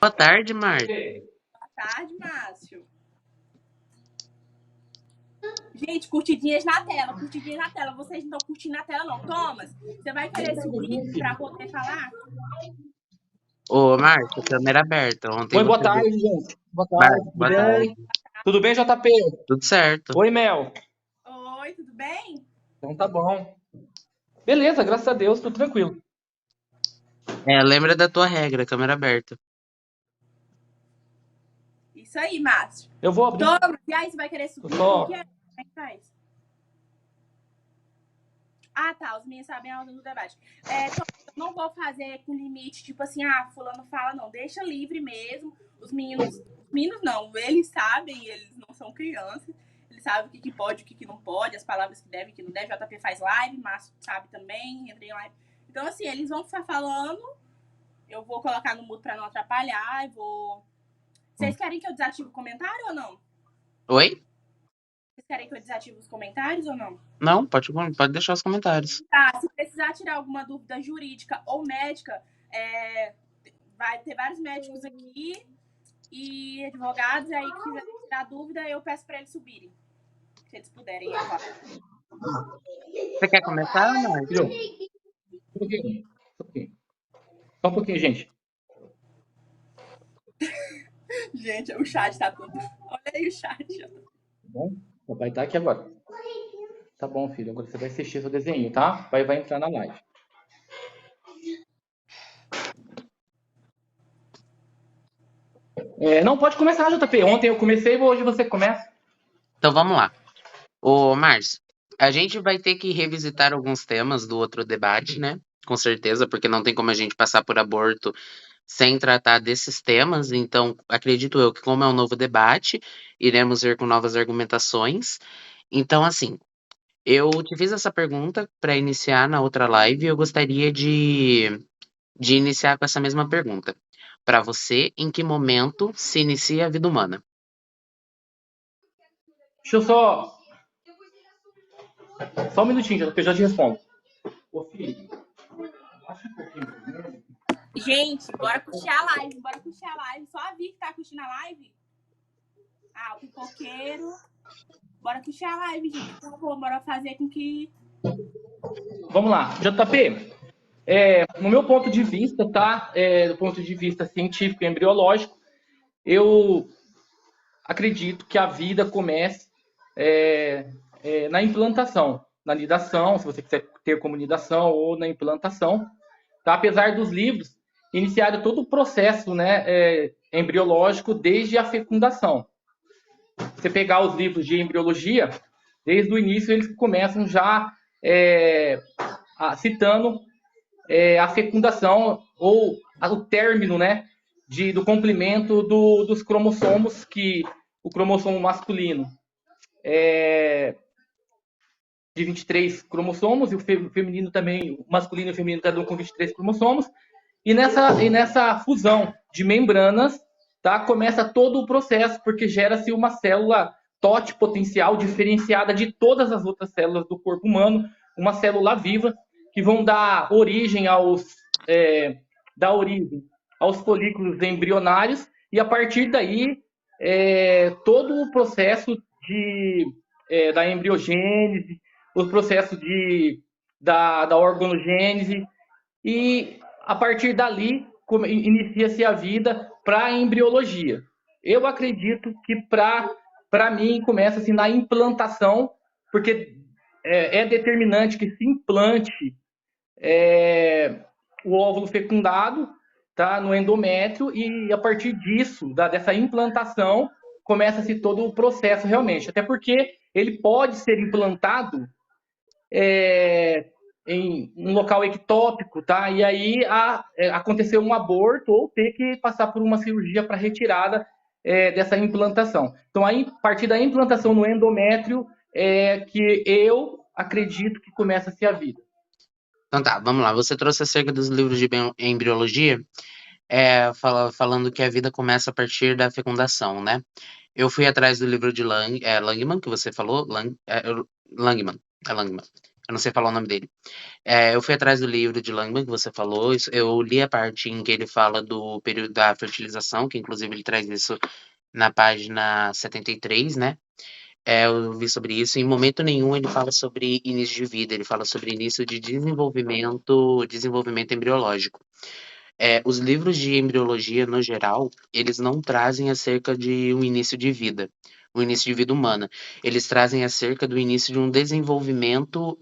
Boa tarde, Marta. Boa tarde, Márcio. Gente, curtidinhas na tela, curtidinhas na tela. Vocês não estão curtindo na tela, não. Thomas, você vai querer subir para poder falar? Ô, Marta, câmera aberta. Ontem Oi, boa você viu. tarde, gente. Boa tarde, tudo Boa bem? tarde. Tudo bem, JP? Tudo certo. Oi, Mel. Oi, tudo bem? Então tá bom. Beleza, graças a Deus, tudo tranquilo. Lembra da tua regra, câmera aberta. Isso aí, Márcio. Eu vou abrir. Thomas, e aí, você vai querer subir? Só- Como que é? Como é que faz? Ah, tá. Os meninos sabem a ordem do debate. Thomas, eu não vou fazer com limite, tipo assim, fulano fala, não. Deixa livre mesmo. Os meninos não, eles sabem, eles não são crianças. Eles sabem o que pode, o que não pode, as palavras que deve, que não deve. JP faz live, Márcio sabe também, entrei em live. Então, assim, eles vão ficar falando. Eu vou colocar no mudo pra não atrapalhar e vou... Vocês querem que eu desative o comentário ou não? Oi? Vocês querem que eu desative os comentários ou não? Não, pode deixar os comentários. Tá, se precisar tirar alguma dúvida jurídica ou médica, vai ter vários médicos aqui e advogados, aí que quiser tirar dúvida, eu peço para eles subirem. Se eles puderem. Você quer começar, Marta? Só um pouquinho, gente. Gente, o chat tá tudo. Olha aí o chat. Tá bom? O papai tá aqui agora. Tá bom, filho. Agora você vai assistir seu desenho, tá? O pai vai entrar na live. Não, pode começar, JP. Ontem eu comecei, hoje você começa. Então vamos lá. Ô, Márcio, a gente vai ter que revisitar alguns temas do outro debate, né? Com certeza, porque não tem como a gente passar por aborto sem tratar desses temas. Então, acredito eu que, como é um novo debate, iremos ver com novas argumentações. Então, assim, eu te fiz essa pergunta para iniciar na outra live e eu gostaria de iniciar com essa mesma pergunta. Para você, em que momento se inicia a vida humana? Deixa eu só um minutinho, JP, eu já te respondo. Ô, filho, baixa um pouquinho. Gente, bora curtir a live. Bora curtir a live. Só a Vi que tá curtindo a live. O pipoqueiro. Bora curtir a live, gente. Por favor, bora fazer com que... Vamos lá. JP, no meu ponto de vista, tá? Do ponto de vista científico e embriológico, eu acredito que a vida comece na implantação, na nidação, se você quiser ter como nidação, ou na implantação. Tá? Apesar dos livros iniciarem todo o processo, né, embriológico desde a fecundação. Você pegar os livros de embriologia, desde o início eles começam já citando a fecundação ou o término, né, do comprimento dos cromossomos, que o cromossomo masculino de 23 cromossomos, e o feminino também, o masculino e o feminino, cada um com 23 cromossomos, e nessa fusão de membranas, tá, começa todo o processo, porque gera-se uma célula totipotencial diferenciada de todas as outras células do corpo humano, uma célula viva, que vão dar origem aos folículos embrionários, e a partir daí, todo o processo da embriogênese, o processo da organogênese, e a partir dali inicia-se a vida para a embriologia. Eu acredito que para mim começa assim na implantação, porque é determinante que se implante o óvulo fecundado, tá, no endométrio, e a partir disso, dessa implantação, começa-se todo o processo realmente. Até porque ele pode ser implantado em um local ectópico, tá? E aí acontecer um aborto ou ter que passar por uma cirurgia para retirada dessa implantação. Então, aí, a partir da implantação no endométrio, que eu acredito que começa-se a vida. Então tá, vamos lá. Você trouxe acerca dos livros de embriologia, falando que a vida começa a partir da fecundação, né? Eu fui atrás do livro de Langman, que você falou, Langman. Eu não sei falar o nome dele. Eu fui atrás do livro de Langman que você falou. Eu li a parte em que ele fala do período da fertilização, que inclusive ele traz isso na página 73, né? Eu vi sobre isso. Em momento nenhum ele fala sobre início de vida, ele fala sobre início de desenvolvimento embriológico. Os livros de embriologia, no geral, eles não trazem acerca de um início de vida, um início de vida humana. Eles trazem acerca do início de um desenvolvimento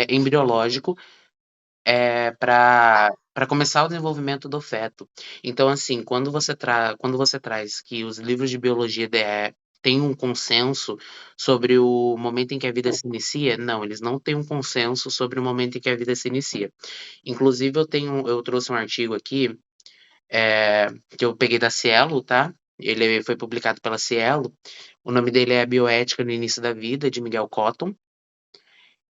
embriológico para começar o desenvolvimento do feto. Então, assim, quando você traz que os livros de biologia têm um consenso sobre o momento em que a vida se inicia, não, eles não têm um consenso sobre o momento em que a vida se inicia. Inclusive, eu trouxe um artigo aqui que eu peguei da Cielo, tá? Ele foi publicado pela Cielo. O nome dele é Bioética no Início da Vida, de Miguel Cotton.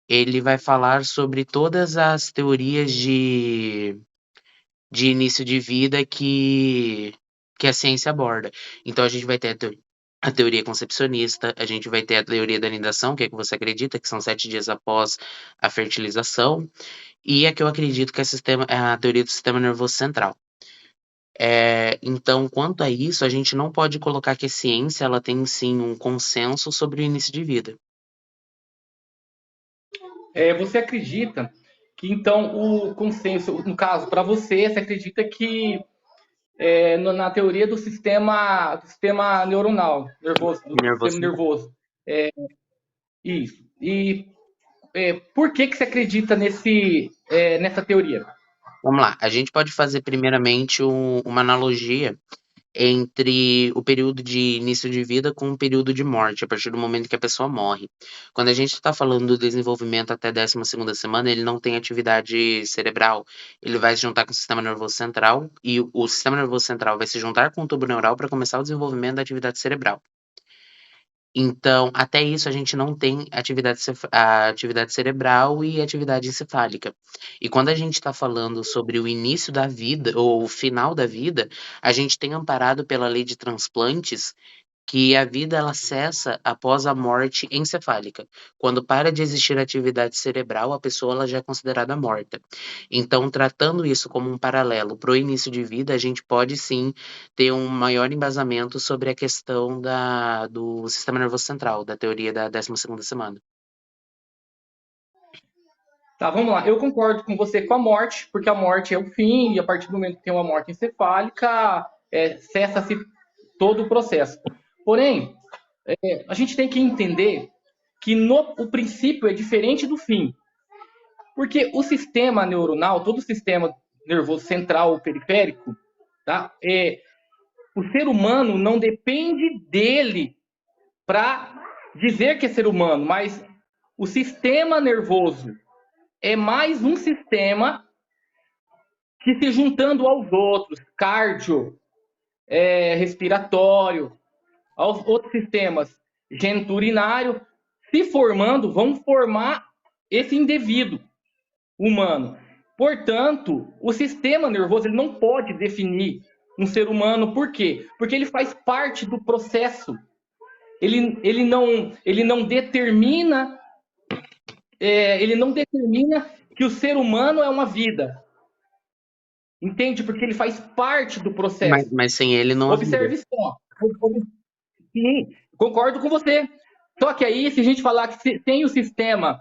Ele vai falar sobre todas as teorias de início de vida que a ciência aborda. Então, a gente vai ter a teoria concepcionista, a gente vai ter a teoria da anidação, que é que você acredita, que são 7 dias após a fertilização, e a que eu acredito que é a teoria do sistema nervoso central. Então, quanto a isso, a gente não pode colocar que a ciência ela tem sim um consenso sobre o início de vida. Você acredita que então o consenso, no caso, para você acredita que na teoria do sistema neuronal, nervoso, do Nervoso sistema central. nervoso. Isso. E por que você acredita nessa teoria? Vamos lá, a gente pode fazer primeiramente uma analogia entre o período de início de vida com o período de morte, a partir do momento que a pessoa morre. Quando a gente está falando do desenvolvimento até a 12ª semana, ele não tem atividade cerebral. Ele vai se juntar com o sistema nervoso central e o sistema nervoso central vai se juntar com o tubo neural para começar o desenvolvimento da atividade cerebral. Então, até isso a gente não tem a atividade cerebral e atividade encefálica. E quando a gente está falando sobre o início da vida ou o final da vida, a gente tem amparado pela lei de transplantes que a vida ela cessa após a morte encefálica. Quando para de existir atividade cerebral, a pessoa ela já é considerada morta. Então, tratando isso como um paralelo para o início de vida, a gente pode sim ter um maior embasamento sobre a questão do sistema nervoso central, da teoria da 12ª semana. Tá, vamos lá. Eu concordo com você com a morte, porque a morte é o fim, e a partir do momento que tem uma morte encefálica, cessa-se todo o processo. Porém, a gente tem que entender que o princípio é diferente do fim. Porque o sistema neuronal, todo o sistema nervoso central ou periférico, tá? O ser humano não depende dele para dizer que é ser humano, mas o sistema nervoso é mais um sistema que se juntando aos outros, cardio, respiratório, aos outros sistemas geniturinário, se formando, vão formar esse indivíduo humano. Portanto, o sistema nervoso ele não pode definir um ser humano. Por quê? Porque ele faz parte do processo. Ele não determina que o ser humano é uma vida. Entende? Porque ele faz parte do processo. Mas sem ele não há vida. Observe só. Sim, concordo com você. Só que aí, se a gente falar que tem o sistema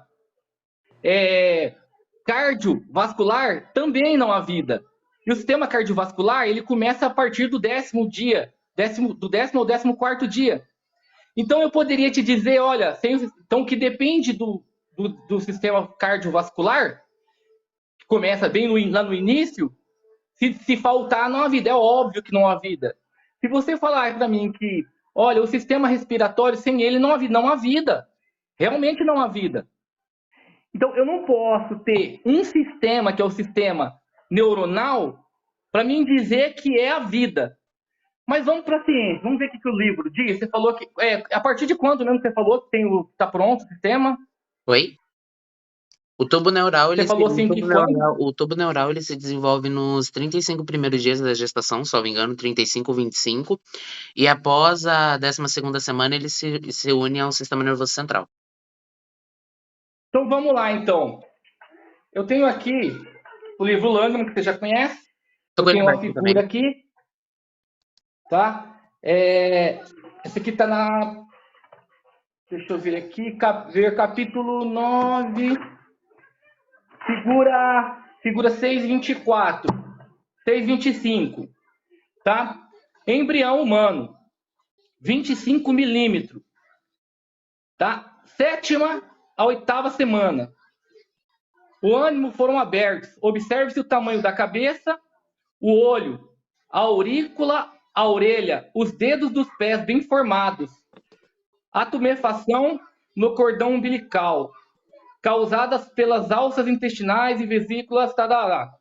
cardiovascular, também não há vida. E o sistema cardiovascular, ele começa a partir do 10º dia, do 10º ao 14º dia. Então, eu poderia te dizer, olha, então que depende do sistema cardiovascular, que começa bem lá no início, se faltar, não há vida. É óbvio que não há vida. Se você falar para mim que, olha, o sistema respiratório, sem ele não há vida. Realmente não há vida. Então, eu não posso ter um sistema, que é o sistema neuronal, para mim dizer que é a vida. Mas vamos para a ciência, vamos ver o que o livro diz. Você falou que. A partir de quando mesmo você falou que está pronto o sistema? Oi? O tubo neural, Você falou assim que o tubo neural ele se desenvolve nos 35 primeiros dias da gestação, se não me engano, 35 ou 25, e após a 12ª semana ele se une ao sistema nervoso central. Então vamos lá, então. Eu tenho aqui o livro Langman, que você já conhece. Tô Eu com ele tenho uma aberto aqui também. figura aqui, tá? Essa aqui tá na... Deixa eu ver aqui, ver capítulo 9, figura 624, 625, tá? Embrião humano, 25 milímetros, tá? 7ª a 8ª semana. O ânimo foram abertos. Observe-se o tamanho da cabeça, o olho, a aurícula, a orelha, os dedos dos pés bem formados. A tumefação no cordão umbilical, causadas pelas alças intestinais e vesículas, tá.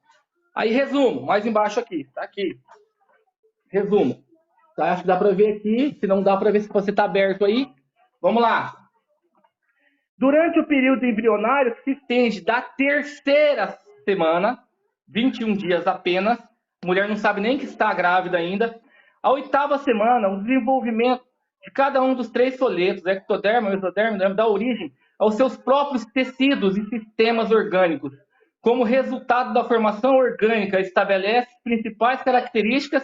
Aí, resumo, mais embaixo aqui, tá aqui. Resumo. Tá? Acho que dá para ver aqui, se não dá para ver se você tá aberto aí. Vamos lá. Durante o período embrionário, que se estende da 3ª semana, 21 dias apenas, a mulher não sabe nem que está grávida ainda, a 8ª semana, o desenvolvimento de cada um dos 3 soletos, ectoderma, mesoderma, dá origem aos seus próprios tecidos e sistemas orgânicos. Como resultado da formação orgânica, estabelece principais características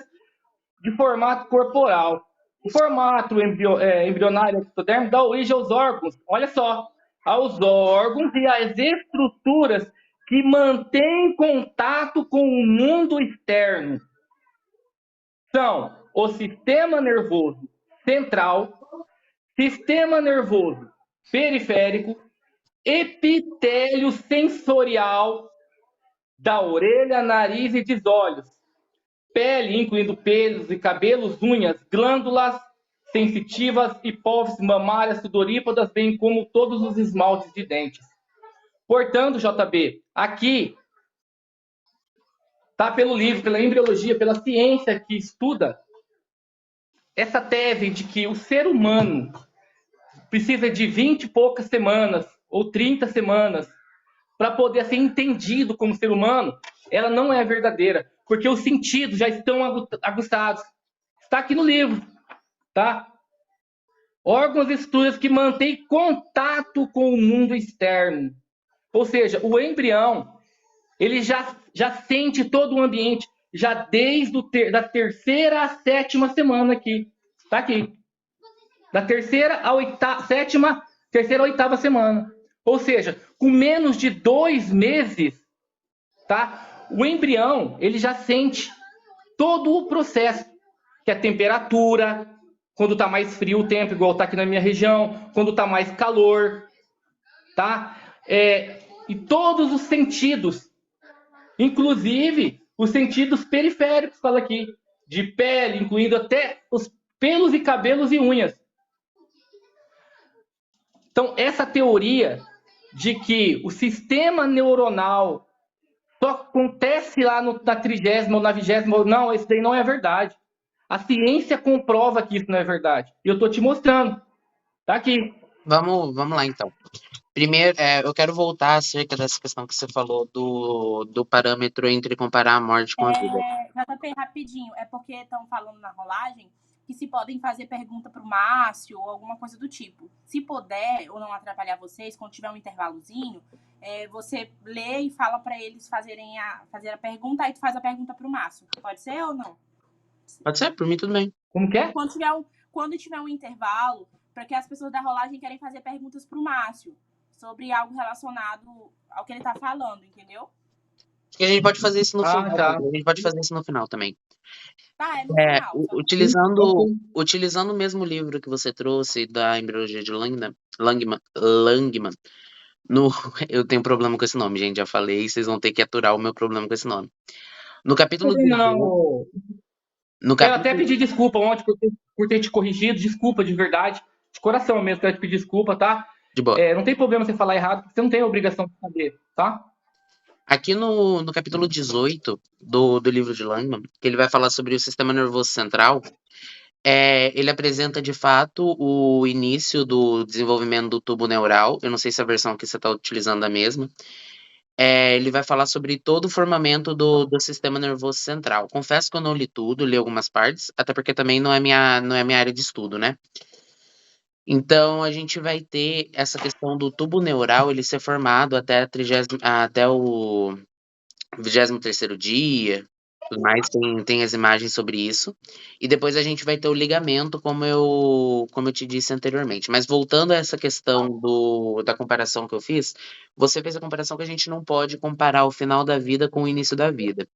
de formato corporal. O formato embrionário ectodermo dá origem aos órgãos, olha só, aos órgãos e às estruturas que mantêm contato com o mundo externo. São o sistema nervoso central, sistema nervoso periférico, epitélio sensorial da orelha, nariz e dos olhos, pele, incluindo pelos e cabelos, unhas, glândulas sensitivas, hipófise mamárias, sudorípadas, bem como todos os esmaltes de dentes. Portanto, JB, aqui tá pelo livro, pela embriologia, pela ciência que estuda essa tese de que o ser humano precisa de 20 e poucas semanas ou 30 semanas para poder ser entendido como ser humano, ela não é verdadeira, porque os sentidos já estão aguçados. Está aqui no livro, tá? Órgãos e estruturas que mantêm contato com o mundo externo. Ou seja, o embrião, ele já sente todo o ambiente, já desde da 3ª à 7ª semana aqui. Tá aqui. Da 3ª à 7ª, 3ª à 8ª semana. Ou seja, com menos de 2 meses, tá? O embrião, ele já sente todo o processo, que é a temperatura, quando está mais frio o tempo, igual está aqui na minha região, quando está mais calor, tá? E todos os sentidos, inclusive os sentidos periféricos, fala aqui, de pele, incluindo até os pelos e cabelos e unhas. Então, essa teoria de que o sistema neuronal só acontece lá na 30ª ou na 20ª, não, isso daí não é verdade. A ciência comprova que isso não é verdade. E eu tô te mostrando. Tá aqui. Vamos lá, então. Primeiro, eu quero voltar acerca dessa questão que você falou do parâmetro entre comparar a morte com a vida. JP, rapidinho, é porque estão falando na rolagem que se podem fazer pergunta para o Márcio ou alguma coisa do tipo. Se puder, ou não atrapalhar vocês, quando tiver um intervalozinho, você lê e fala para eles fazer a pergunta, aí tu faz a pergunta para o Márcio. Pode ser ou não? Pode ser, por mim tudo bem. Como que é? Quando tiver um intervalo, para que as pessoas da rolagem querem fazer perguntas para o Márcio sobre algo relacionado ao que ele está falando, entendeu? Acho que a gente pode fazer isso no final. Tá. A gente pode fazer isso no final também. Tá, no final. Utilizando o mesmo livro que você trouxe da embriologia de Langman, eu tenho problema com esse nome, gente, já falei, vocês vão ter que aturar o meu problema com esse nome. No capítulo 18, Quero até pedir desculpa ontem por ter te corrigido, desculpa de verdade, de coração mesmo, quero te pedir desculpa, tá? De boa. Não tem problema você falar errado, porque você não tem a obrigação de saber, tá? Aqui no capítulo 18 do livro de Langman, que ele vai falar sobre o sistema nervoso central, ele apresenta de fato o início do desenvolvimento do tubo neural. Eu não sei se a versão que você está utilizando é a mesma. Ele vai falar sobre todo o formamento do sistema nervoso central. Confesso que eu não li tudo, li algumas partes, até porque também não é minha área de estudo, né? Então, a gente vai ter essa questão do tubo neural ele ser formado até o 23º dia, tudo mais, tem as imagens sobre isso. E depois a gente vai ter o ligamento, como eu te disse anteriormente. Mas voltando a essa questão da comparação que eu fiz, você fez a comparação que a gente não pode comparar o final da vida com o início da vida.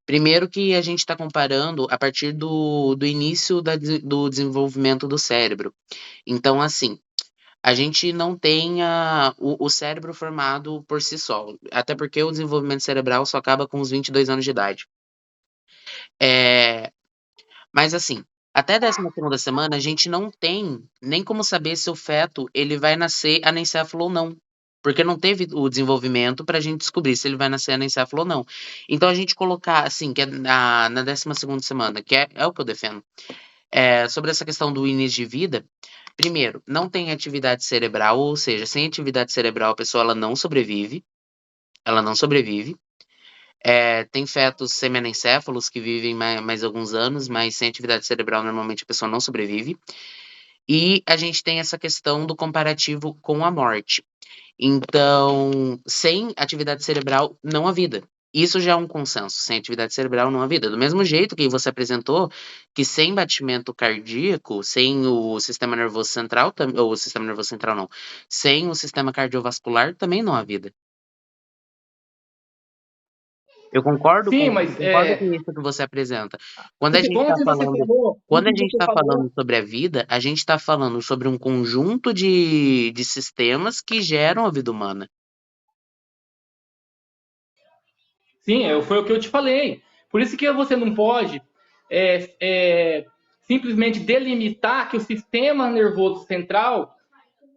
Primeiro que a gente está comparando a partir do início do desenvolvimento do cérebro. Então, assim, a gente não tem o cérebro formado por si só, até porque o desenvolvimento cerebral só acaba com os 22 anos de idade. É, mas assim, até a 12ª semana a gente não tem nem como saber se o feto ele vai nascer anencefalo ou não. Porque não teve o desenvolvimento para a gente descobrir se ele vai nascer anencefalo ou não. Então a gente colocar assim, que é na 12ª semana, que é o que eu defendo, sobre essa questão do início de vida. Primeiro, não tem atividade cerebral, ou seja, sem atividade cerebral a pessoa ela não sobrevive. Ela não sobrevive. Tem fetos semianencéfalos que vivem mais alguns anos, mas sem atividade cerebral normalmente a pessoa não sobrevive. E a gente tem essa questão do comparativo com a morte. Então, sem atividade cerebral não há vida. Isso já é um consenso. Sem atividade cerebral não há vida. Do mesmo jeito que você apresentou que sem batimento cardíaco, sem o sistema nervoso central, ou o sistema nervoso central não, sem o sistema cardiovascular também não há vida. Eu concordo Sim, com, mas concordo com isso que você apresenta. Quando a gente está ontem você falando, falou, quando a ontem gente você está falou, falando sobre a vida, a gente está falando sobre um conjunto de sistemas que geram a vida humana. sim, foi o que eu te falei. Por isso que você não pode é, é, simplesmente delimitar que o sistema nervoso central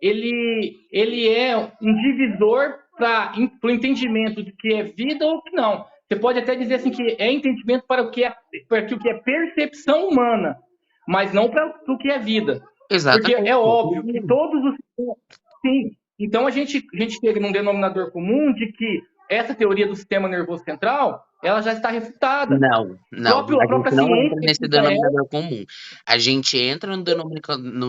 ele é um divisor para o entendimento de que é vida ou que não. Você pode até dizer assim que é entendimento para o que é percepção humana, mas não para o que é vida. Porque Exatamente. é óbvio que todos os. Sim. Então a gente chega num denominador comum de que essa teoria do sistema nervoso central ela já está refutada. Não, não, A a gente própria não ciência entra nesse refuta ela. denominador comum. A gente entra no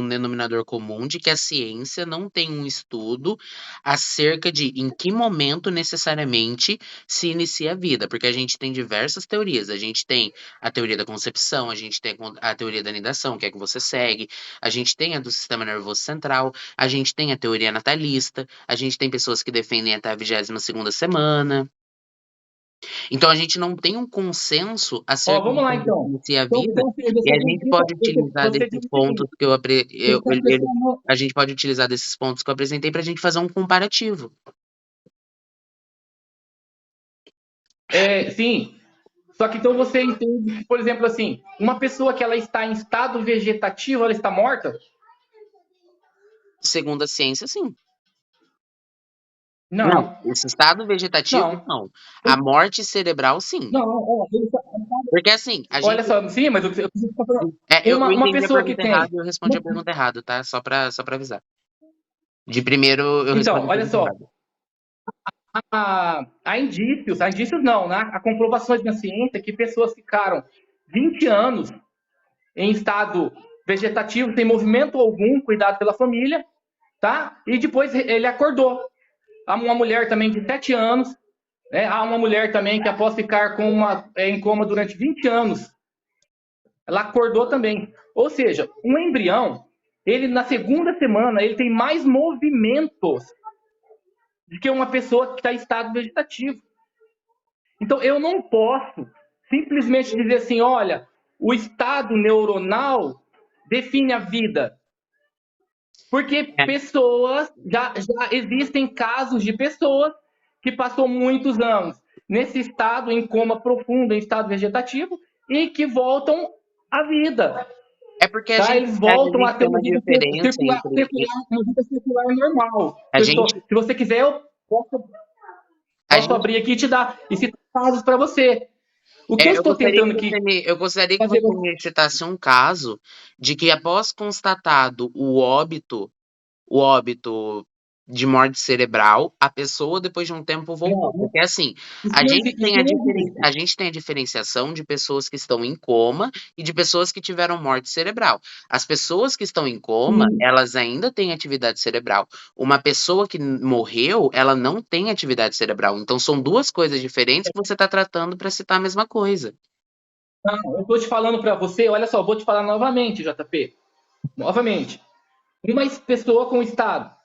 denominador comum de que a ciência não tem um estudo acerca de em que momento necessariamente se inicia a vida, porque a gente tem diversas teorias. A gente tem a teoria da concepção, a gente tem a teoria da anidação, que é que você segue, a gente tem a do sistema nervoso central, a gente tem a teoria natalista, a gente tem pessoas que defendem até a 22ª semana. Então a gente não tem um consenso Ó, acerca de vamos lá quando se então. inicia a Então, vida, e a gente pode utilizar você desses diz o pontos seguinte, que eu, apre- eu- que a pessoa não, a gente pode utilizar desses pontos que eu apresentei para a gente fazer um comparativo. sim. Só que então você entende que, por exemplo, assim, uma pessoa que ela está em estado vegetativo, ela está morta? Segundo a ciência, sim. Não, Não, esse estado vegetativo, não, não. A morte cerebral, sim. não. Ó, Porque assim, a olha gente. só, sim, mas eu preciso falar. Eu Uma entendi a pessoa que pergunta errada tem. e eu respondi a pergunta errada, tá? Só pra avisar. De primeiro, eu Então, respondi a olha pergunta só, errada. há indícios não, né? Há comprovações na ciência que pessoas ficaram 20 anos em estado vegetativo, sem movimento algum, cuidado pela família, tá? E depois ele acordou. Há uma mulher também de 7 anos, né? Há uma mulher também que após ficar em coma durante 20 anos, ela acordou também. Ou seja, um embrião, ele na segunda semana, ele tem mais movimentos do que uma pessoa que está em estado vegetativo. Então, eu não posso simplesmente dizer assim, olha, o estado neuronal define a vida. Porque É, já existem casos de pessoas que passou muitos anos nesse estado, em coma profundo, em estado vegetativo, e que voltam à vida. é porque Tá? Eles a voltam a gente ter tem uma uma vida diferença circular, entre. uma vida circular normal. A gente, Se você quiser, eu a posso gente abrir aqui e te dar e citar casos para você. O que eu Eu estou gostaria que tentando aqui eu gostaria que fazer. você me citasse um caso de que após constatado o óbito de morte cerebral, a pessoa depois de um tempo voltou. Não, Porque assim, isso a não gente existe. tem Isso a, não existe. a gente tem a diferenciação de pessoas que estão em coma e de pessoas que tiveram morte cerebral. As pessoas que estão em coma, Sim. elas ainda têm atividade cerebral. Uma pessoa que morreu, ela não tem atividade cerebral. Então são duas coisas diferentes que você está tratando para citar a mesma coisa. Não, eu estou te falando para você, olha só, vou te falar novamente, JP. Novamente. Uma pessoa com estado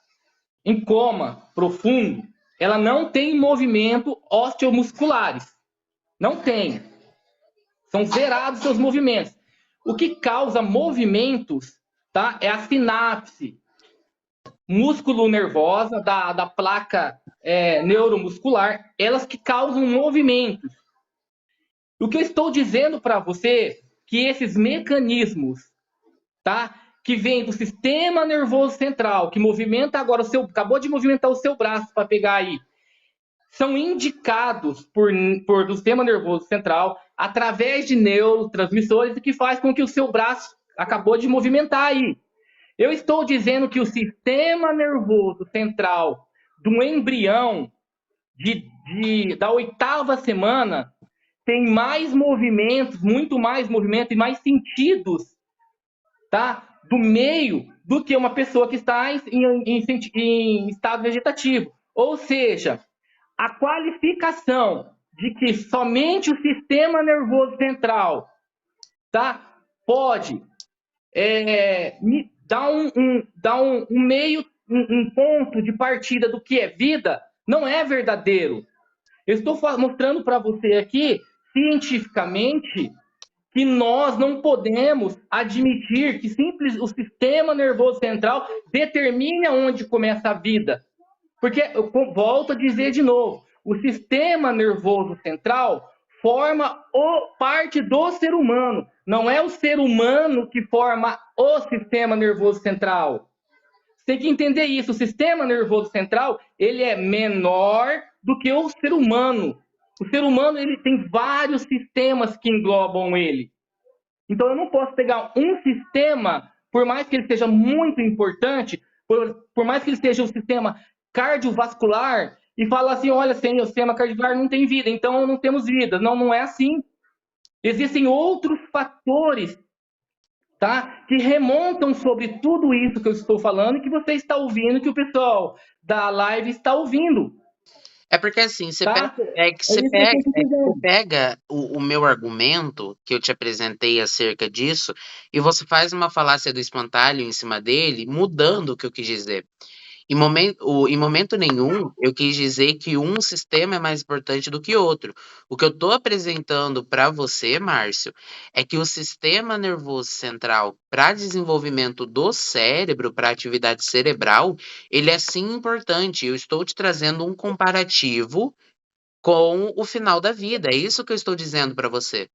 em coma profundo, ela não tem movimento osteomusculares. Não tem. São zerados seus movimentos. O que causa movimentos, tá? É a sinapse músculo nervosa da placa neuromuscular, elas que causam movimentos. O que eu estou dizendo para você que esses mecanismos, tá? Que vem do sistema nervoso central, que movimenta agora acabou de movimentar o seu braço para pegar aí, são indicados do sistema nervoso central através de neurotransmissores que faz com que o seu braço acabou de movimentar aí. Eu estou dizendo que o sistema nervoso central do embrião da 8ª semana tem mais movimentos, muito mais movimento e mais sentidos, tá? Do meio do que uma pessoa que está em estado vegetativo. Ou seja, a qualificação de que somente o sistema nervoso central, tá, pode me dar um meio, um ponto de partida do que é vida, não é verdadeiro. Eu estou mostrando para você aqui, cientificamente, que nós não podemos admitir que o sistema nervoso central determine aonde começa a vida. Porque, eu volto a dizer de novo, o sistema nervoso central forma parte do ser humano. Não é o ser humano que forma o sistema nervoso central. Você tem que entender isso. O sistema nervoso central, ele é menor do que o ser humano. O ser humano, ele tem vários sistemas que englobam ele. Então, eu não posso pegar um sistema, por mais que ele seja muito importante, por mais que ele seja um sistema cardiovascular, e falar assim, olha, sem o sistema cardiovascular não tem vida, então não temos vida. Não, não é assim. Existem outros fatores, tá, que remontam sobre tudo isso que eu estou falando e que você está ouvindo, que o pessoal da live está ouvindo. É porque assim, Tá? você pega o meu argumento que eu te apresentei acerca disso e você faz uma falácia do espantalho em cima dele, mudando o que eu quis dizer. Em momento nenhum, eu quis dizer que um sistema é mais importante do que outro. O que eu estou apresentando para você, Márcio, é que o sistema nervoso central, para desenvolvimento do cérebro, para atividade cerebral, ele é sim importante. Eu estou te trazendo um comparativo com o final da vida. É isso que eu estou dizendo para você.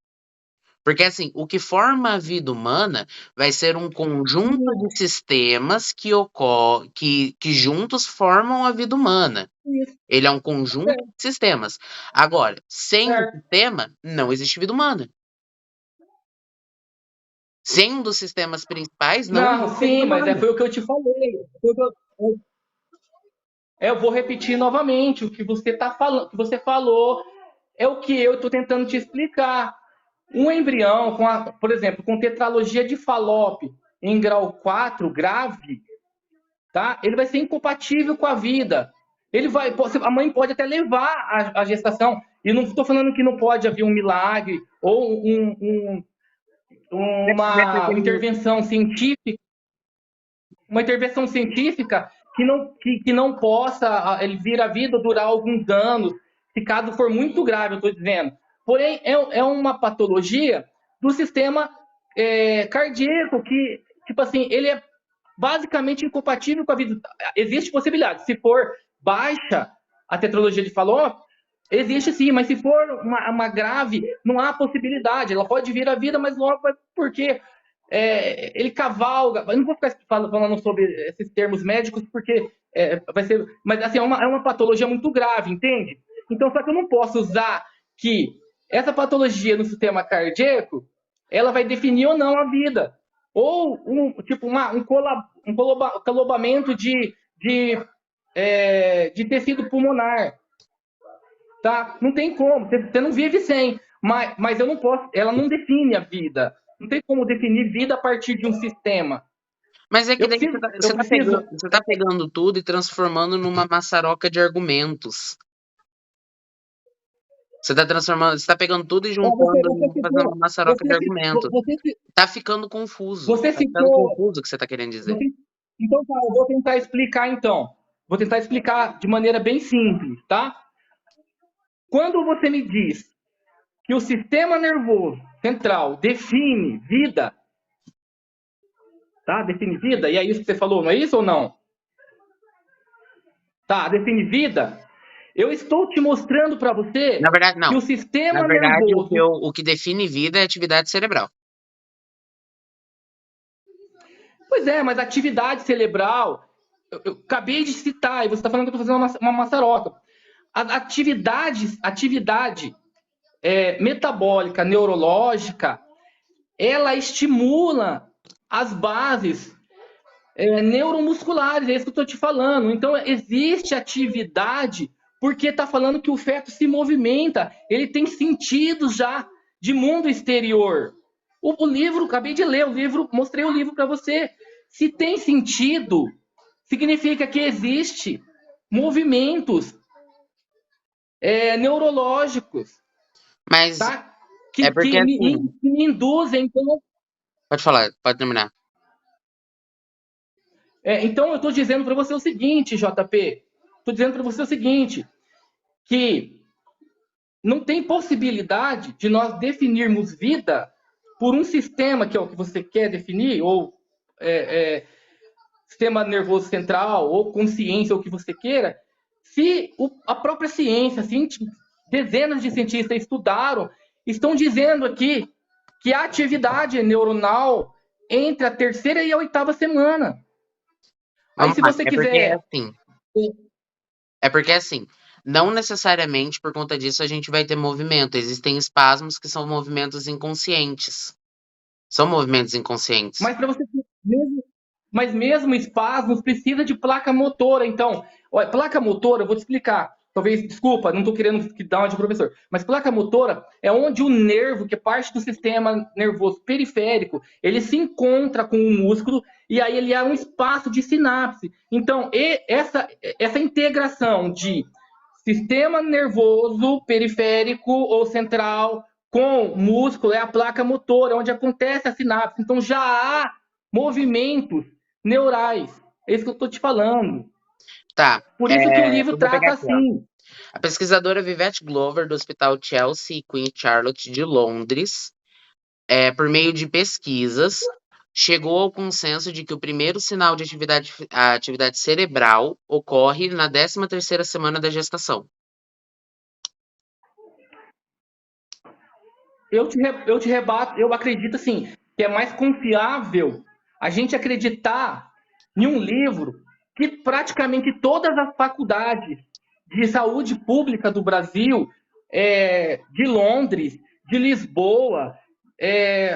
Porque, assim, o que forma a vida humana vai ser um conjunto de sistemas que juntos formam a vida humana. Isso. Ele é um conjunto de sistemas. Agora, sem o sistema, não existe vida humana. Sem um dos sistemas principais, não existe vida sim, mas humana. foi o que eu te falei. Eu vou repetir novamente o que você tá falando, que você falou, é o que eu estou tentando te explicar. Um embrião, por exemplo, com tetralogia de Fallop em grau 4 grave, tá? Ele vai ser incompatível com a vida. A mãe pode até levar a gestação, e não estou falando que não pode haver um milagre ou uma intervenção científica, que não possa ele vir à vida durar alguns anos, se caso for muito grave, eu estou dizendo. Porém, é uma patologia do sistema cardíaco que, tipo assim, ele é basicamente incompatível com a vida. Existe possibilidade. Se for baixa a tetralogia de Fallop, existe sim, mas se for uma grave, não há possibilidade. Ela pode vir à vida, mas logo porque ele cavalga. Eu não vou ficar falando sobre esses termos médicos, porque vai ser. Mas assim, é uma patologia muito grave, entende? Então, só que eu não posso usar que essa patologia no sistema cardíaco ela vai definir ou não a vida. Ou um colobamento de de tecido pulmonar, tá? Não tem como, você não vive sem, mas eu não posso, ela não define a vida. Não tem como definir vida a partir de um sistema. Mas é que Eu daí preciso, eu você tá preciso. pegando, você tá pegando tudo e transformando numa maçaroca de argumentos. Você tá transformando, você tá pegando tudo e juntando Você e fazendo uma citou, maçaroca de argumento. você, Tá ficando confuso. você Tá ficando citou, confuso o que você tá querendo dizer. então tá, eu vou tentar explicar então. Vou tentar explicar de maneira bem simples, tá? Quando você me diz que o sistema nervoso central define vida, tá? Define vida, e é isso que você falou, não é isso ou não? Tá, define vida. Eu estou te mostrando para você Na verdade, que não. o Na sistema verdade, nervoso. o que define vida é atividade cerebral. Pois é, mas atividade cerebral, eu acabei de citar, e você está falando que eu estou fazendo uma maçaroca. A atividade metabólica, neurológica, ela estimula as bases neuromusculares, é isso que eu estou te falando. Então, existe atividade porque está falando que o feto se movimenta, ele tem sentidos já de mundo exterior. O livro, acabei de ler o livro, mostrei o livro para você. Se tem sentido, significa que existe movimentos neurológicos, Mas tá? é porque assim. Que me induzem. Então, Pode falar, pode terminar. então eu estou dizendo para você o seguinte, JP. Estou dizendo para você o seguinte, que não tem possibilidade de nós definirmos vida por um sistema que é o que você quer definir, ou sistema nervoso central, ou consciência, ou o que você queira, se a própria ciência, assim, dezenas de cientistas estudaram, estão dizendo aqui que a atividade neuronal entre a terceira e a oitava semana. Aí, Vamos se lá. você É porque é quiser. assim. É porque assim. Não necessariamente por conta disso a gente vai ter movimento. Existem espasmos que são movimentos inconscientes. São movimentos inconscientes. Mas para você mesmo espasmos precisa de placa motora. Então, olha, placa motora, eu vou te explicar. Talvez, desculpa, não estou querendo dar uma de professor, mas placa motora é onde o nervo, que é parte do sistema nervoso periférico, ele se encontra com o músculo e aí ele é um espaço de sinapse. Então, essa integração de sistema nervoso periférico ou central com músculo é a placa motora, onde acontece a sinapse. Então, já há movimentos neurais. É isso que eu estou te falando. Tá. Por isso que o livro Eu vou pegar trata aqui, ó. assim. A pesquisadora Vivette Glover, do Hospital Chelsea e Queen Charlotte de Londres, por meio de pesquisas, chegou ao consenso de que o primeiro sinal de atividade cerebral ocorre na 13ª semana da gestação. Eu te rebato, eu acredito assim, que é mais confiável a gente acreditar em um livro que praticamente todas as faculdades de saúde pública do Brasil, de Londres, de Lisboa,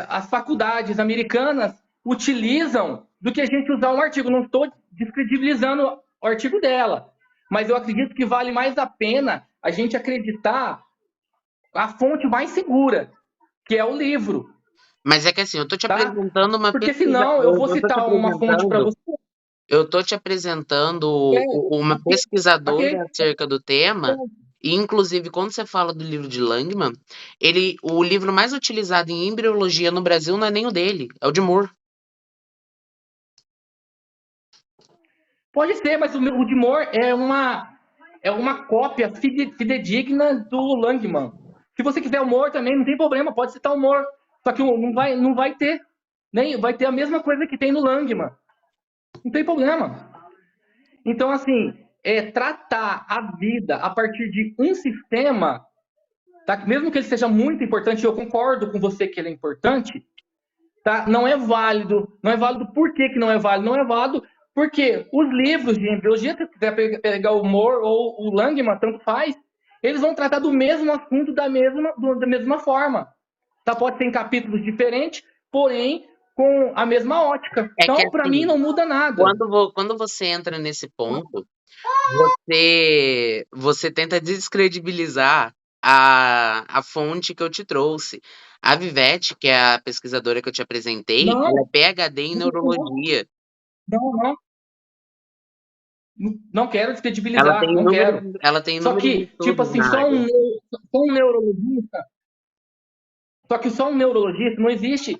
as faculdades americanas utilizam do que a gente usar um artigo. Não estou descredibilizando o artigo dela, mas eu acredito que vale mais a pena a gente acreditar a fonte mais segura, que é o livro. Mas é que assim, eu tô te apresentando uma Porque pesquisa. senão eu vou citar uma fonte para você. Eu tô te apresentando uma pesquisadora acerca do tema. E, inclusive, quando você fala do livro de Langman, o livro mais utilizado em embriologia no Brasil não é nem o dele, é o de Moore. Pode ser, mas o de Moore é uma cópia fidedigna do Langman. Se você quiser o Moore também, não tem problema, pode citar o Moore. Só que não vai ter. Nem vai ter a mesma coisa que tem no Langman. Não tem problema. Então, assim, tratar a vida a partir de um sistema, tá? Mesmo que ele seja muito importante, eu concordo com você que ele é importante, tá? Não é válido. Não é válido. Por que não é válido? Não é válido porque os livros de embriologia, se quiser pegar o Moore ou o Langman, tanto faz, eles vão tratar do mesmo assunto da mesma forma. Tá? Pode ser em capítulos diferentes, porém, com a mesma ótica. É que Então, para assim, mim, não muda nada. quando você entra nesse ponto, você tenta descredibilizar a fonte que eu te trouxe. A Vivete, que é a pesquisadora que eu te apresentei, ela é Não, PhD em neurologia. não, não quero Ela tem descredibilizar, não quero. ela tem Só inúmeros que, tipo estudos assim, na área. só um neurologista, só que só um neurologista, não existe.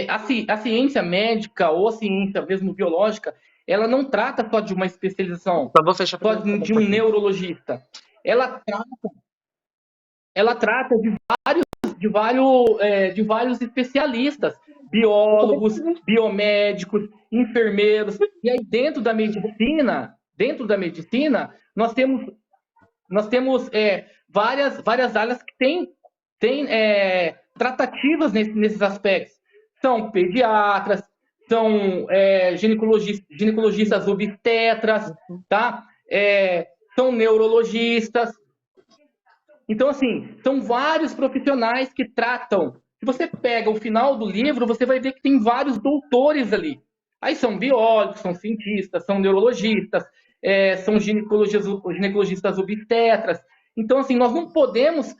A ciência médica ou a ciência mesmo biológica, ela não trata só de uma especialização, Só vou fechar pra só você um de um pouquinho. neurologista. Ela, ela trata de vários especialistas, biólogos, biomédicos, enfermeiros. E aí dentro da medicina, nós temos várias áreas que têm tratativas nesses aspectos. São pediatras, são ginecologistas obstetras, tá? São neurologistas. Então, assim, são vários profissionais que tratam. Se você pega o final do livro, você vai ver que tem vários doutores ali. Aí são biólogos, são cientistas, são neurologistas, são ginecologistas obstetras. Então, assim, nós não podemos.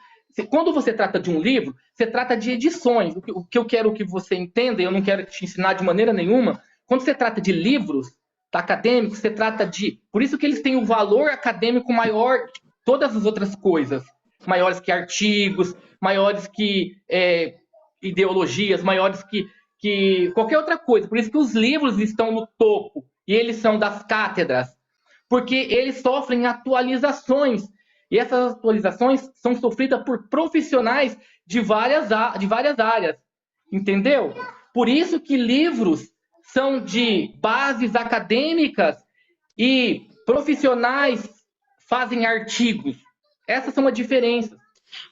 Quando você trata de um livro, você trata de edições. O que eu quero que você entenda, e eu não quero te ensinar de maneira nenhuma, quando você trata de livros acadêmicos, você trata de. Por isso que eles têm um valor acadêmico maior que todas as outras coisas, maiores que artigos, maiores que ideologias, maiores que qualquer outra coisa. Por isso que os livros estão no topo e eles são das cátedras, porque eles sofrem atualizações e essas atualizações são sofridas por profissionais de várias áreas, entendeu? Por isso que livros são de bases acadêmicas e profissionais fazem artigos. Essas são as diferenças.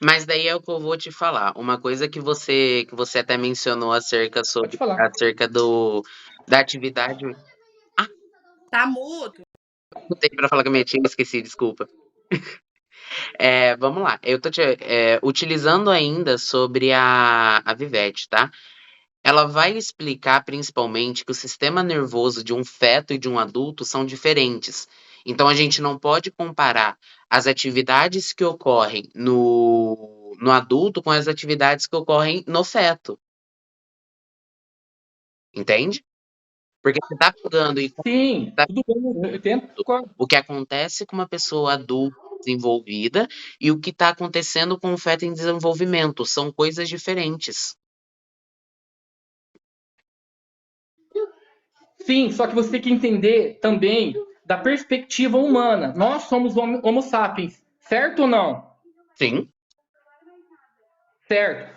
Mas daí é o que eu vou te falar. Uma coisa que você até mencionou Pode falar. acerca da atividade. Ah, Tá mudo. botei pra falar com a minha tia, esqueci, desculpa. Vamos lá. Eu tô utilizando ainda sobre a Vivete, tá? Ela vai explicar principalmente que o sistema nervoso de um feto e de um adulto são diferentes. Então a gente não pode comparar as atividades que ocorrem no adulto com as atividades que ocorrem no feto. Entende? Porque você está pegando e Sim, tá tudo bem, eu entendo. o que acontece com uma pessoa adulta desenvolvida e o que está acontecendo com o feto em desenvolvimento. São coisas diferentes. Sim, só que você tem que entender também da perspectiva humana. Nós somos homo sapiens, certo ou não? Sim. Certo.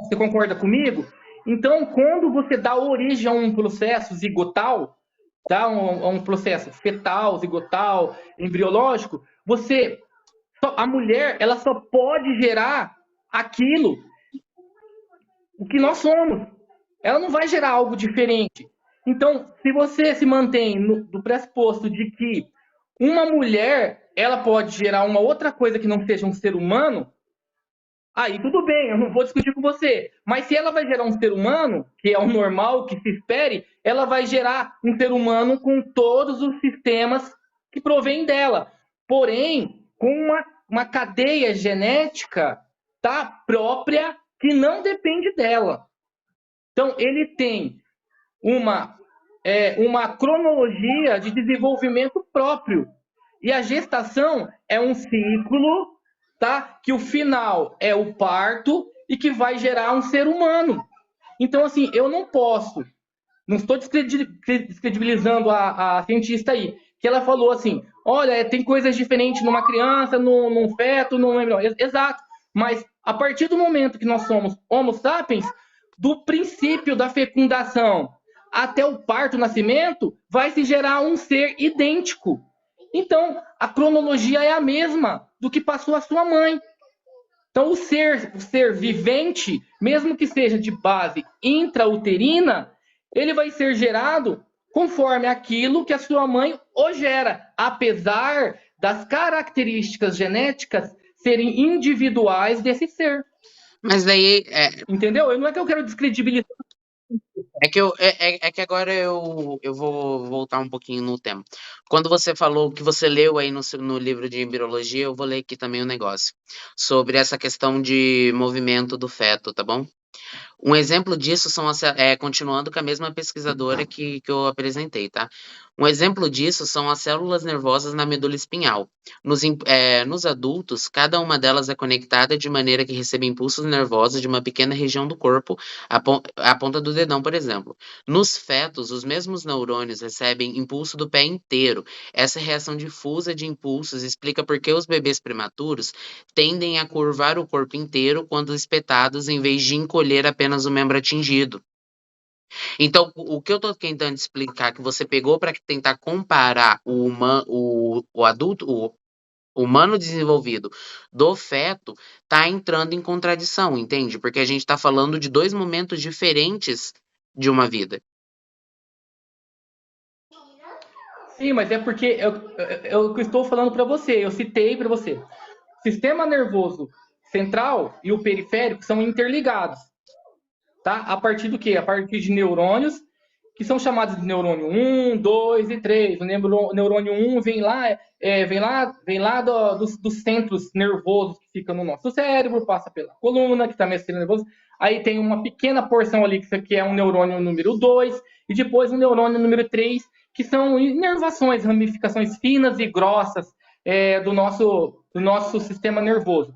Você concorda comigo? Então, quando você dá origem a um processo zigotal, tá? A um processo fetal, zigotal, embriológico, a mulher, ela só pode gerar aquilo, o que nós somos. Ela não vai gerar algo diferente. Então, se você se mantém do pressuposto de que uma mulher, ela pode gerar uma outra coisa que não seja um ser humano, aí tudo bem, eu não vou discutir com você. Mas se ela vai gerar um ser humano, que é o normal, que se espere, ela vai gerar um ser humano com todos os sistemas que provém dela. Porém, com uma cadeia genética, tá, própria, que não depende dela. Então, ele tem uma cronologia de desenvolvimento próprio. E a gestação é um ciclo, tá? Que o final é o parto e que vai gerar um ser humano. Então, assim, eu não estou descredibilizando a cientista aí, que ela falou assim, olha, tem coisas diferentes numa criança, num feto, num embrião. Exato, mas a partir do momento que nós somos homo sapiens, do princípio da fecundação até o parto, o nascimento, vai se gerar um ser idêntico. Então, a cronologia é a mesma do que passou a sua mãe. Então, o ser vivente, mesmo que seja de base intrauterina, ele vai ser gerado conforme aquilo que a sua mãe o gera, apesar das características genéticas serem individuais desse ser. Mas daí, Entendeu? Não é que eu quero descredibilizar. É que agora eu vou voltar um pouquinho no tema. Quando você falou que você leu aí no livro de embriologia, eu vou ler aqui também um negócio sobre essa questão de movimento do feto, tá bom? Um exemplo disso são continuando com a mesma pesquisadora que eu apresentei, tá? Um exemplo disso são as células nervosas na medula espinhal. Nos adultos, cada uma delas é conectada de maneira que recebe impulsos nervosos de uma pequena região do corpo, a ponta do dedão, por exemplo. Nos fetos, os mesmos neurônios recebem impulso do pé inteiro. Essa reação difusa de impulsos explica por que os bebês prematuros tendem a curvar o corpo inteiro quando espetados, em vez de encolher apenas o membro atingido. Então, o que eu estou tentando explicar, que você pegou para tentar comparar o adulto, o humano desenvolvido do feto, tá entrando em contradição, entende? Porque a gente está falando de dois momentos diferentes de uma vida. Sim, mas é porque é o que eu estou falando para você, eu citei para você. O sistema nervoso central e o periférico são interligados, tá? A partir do quê? A partir de neurônios, que são chamados de neurônio 1, 2 e 3. O neurônio 1 vem lá dos centros nervosos que ficam no nosso cérebro, passa pela coluna, que também é sistema nervoso. Aí tem uma pequena porção ali, que isso aqui é um neurônio número 2, e depois um neurônio número 3, que são inervações, ramificações finas e grossas do nosso sistema nervoso.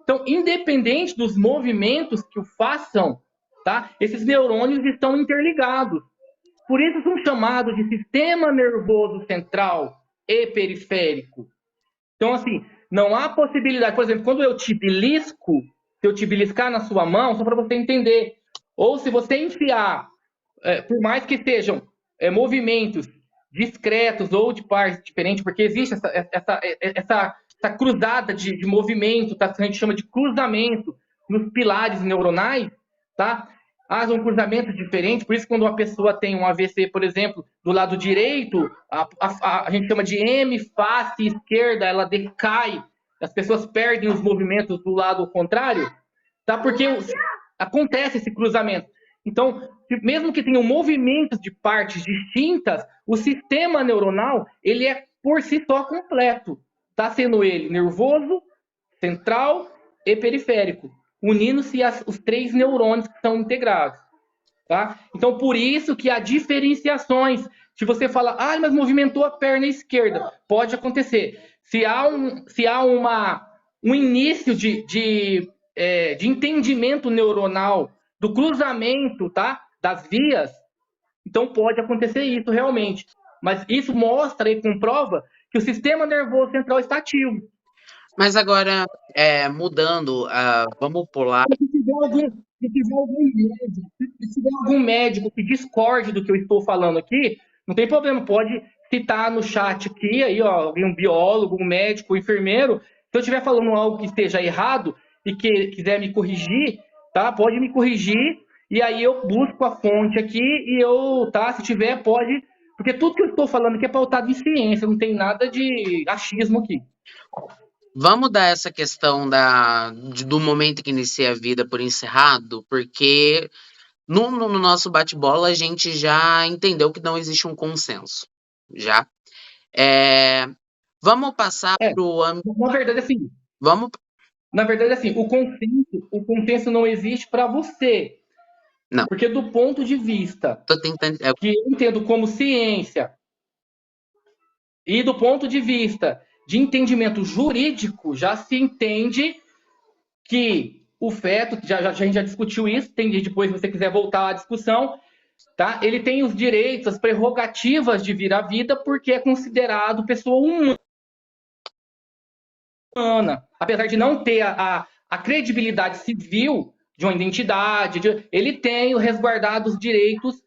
Então, independente dos movimentos que o façam, tá? Esses neurônios estão interligados. Por isso são chamados de sistema nervoso central e periférico. Então, assim, não há possibilidade. Por exemplo, quando eu te belisco, se eu te beliscar na sua mão, só para você entender. Ou se você enfiar, por mais que sejam movimentos discretos ou de partes diferentes, porque existe essa cruzada de movimento, tá? Que a gente chama de cruzamento nos pilares neuronais, tá? Há um cruzamento diferente, por isso quando uma pessoa tem um AVC, por exemplo, do lado direito, a gente chama de M face esquerda, ela decai, as pessoas perdem os movimentos do lado contrário, tá? Porque acontece esse cruzamento. Então, mesmo que tenham movimentos de partes distintas, o sistema neuronal, ele é por si só completo. Está sendo ele nervoso, central e periférico, unindo-se os três neurônios que são integrados. Tá? Então, por isso que há diferenciações. Se você fala, mas movimentou a perna esquerda, pode acontecer. Se há um início de entendimento neuronal do cruzamento, tá? Das vias, então pode acontecer isso realmente. Mas isso mostra e comprova que o sistema nervoso central está ativo. Mas agora, mudando, vamos pular. Se tiver algum médico que discorde do que eu estou falando aqui, não tem problema, pode citar no chat aqui, aí, ó, alguém, um biólogo, um médico, um enfermeiro. Se eu estiver falando algo que esteja errado e que quiser me corrigir, tá? Pode me corrigir, e aí eu busco a fonte aqui e tá? Se tiver, pode. Porque tudo que eu estou falando aqui é pautado em ciência, não tem nada de achismo aqui. Vamos dar essa questão do momento que inicia a vida por encerrado, porque no nosso bate-bola a gente já entendeu que não existe um consenso. Já. Vamos passar para o âmbito. Na verdade, assim. Vamos. Na verdade, assim, o consenso não existe para você. Não. Porque do ponto de vista Tô tentando. que eu entendo como ciência e do ponto de vista de entendimento jurídico, já se entende que o feto, a gente já discutiu isso, tem depois se você quiser voltar à discussão, tá? Ele tem os direitos, as prerrogativas de vir à vida porque é considerado pessoa humana. Apesar de não ter a credibilidade civil de uma identidade, ele tem resguardados direitos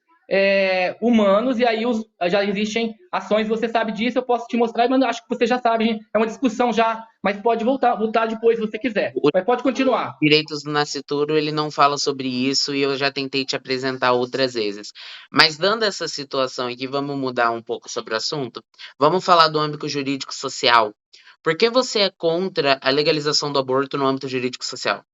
humanos, e aí já existem ações, você sabe disso, eu posso te mostrar, mas acho que você já sabe, é uma discussão já, mas pode voltar depois se você quiser. Mas pode continuar. Direitos do nascituro, ele não fala sobre isso e eu já tentei te apresentar outras vezes. Mas dando essa situação aqui, vamos mudar um pouco sobre o assunto? Vamos falar do âmbito jurídico social. Por que você é contra a legalização do aborto no âmbito jurídico social?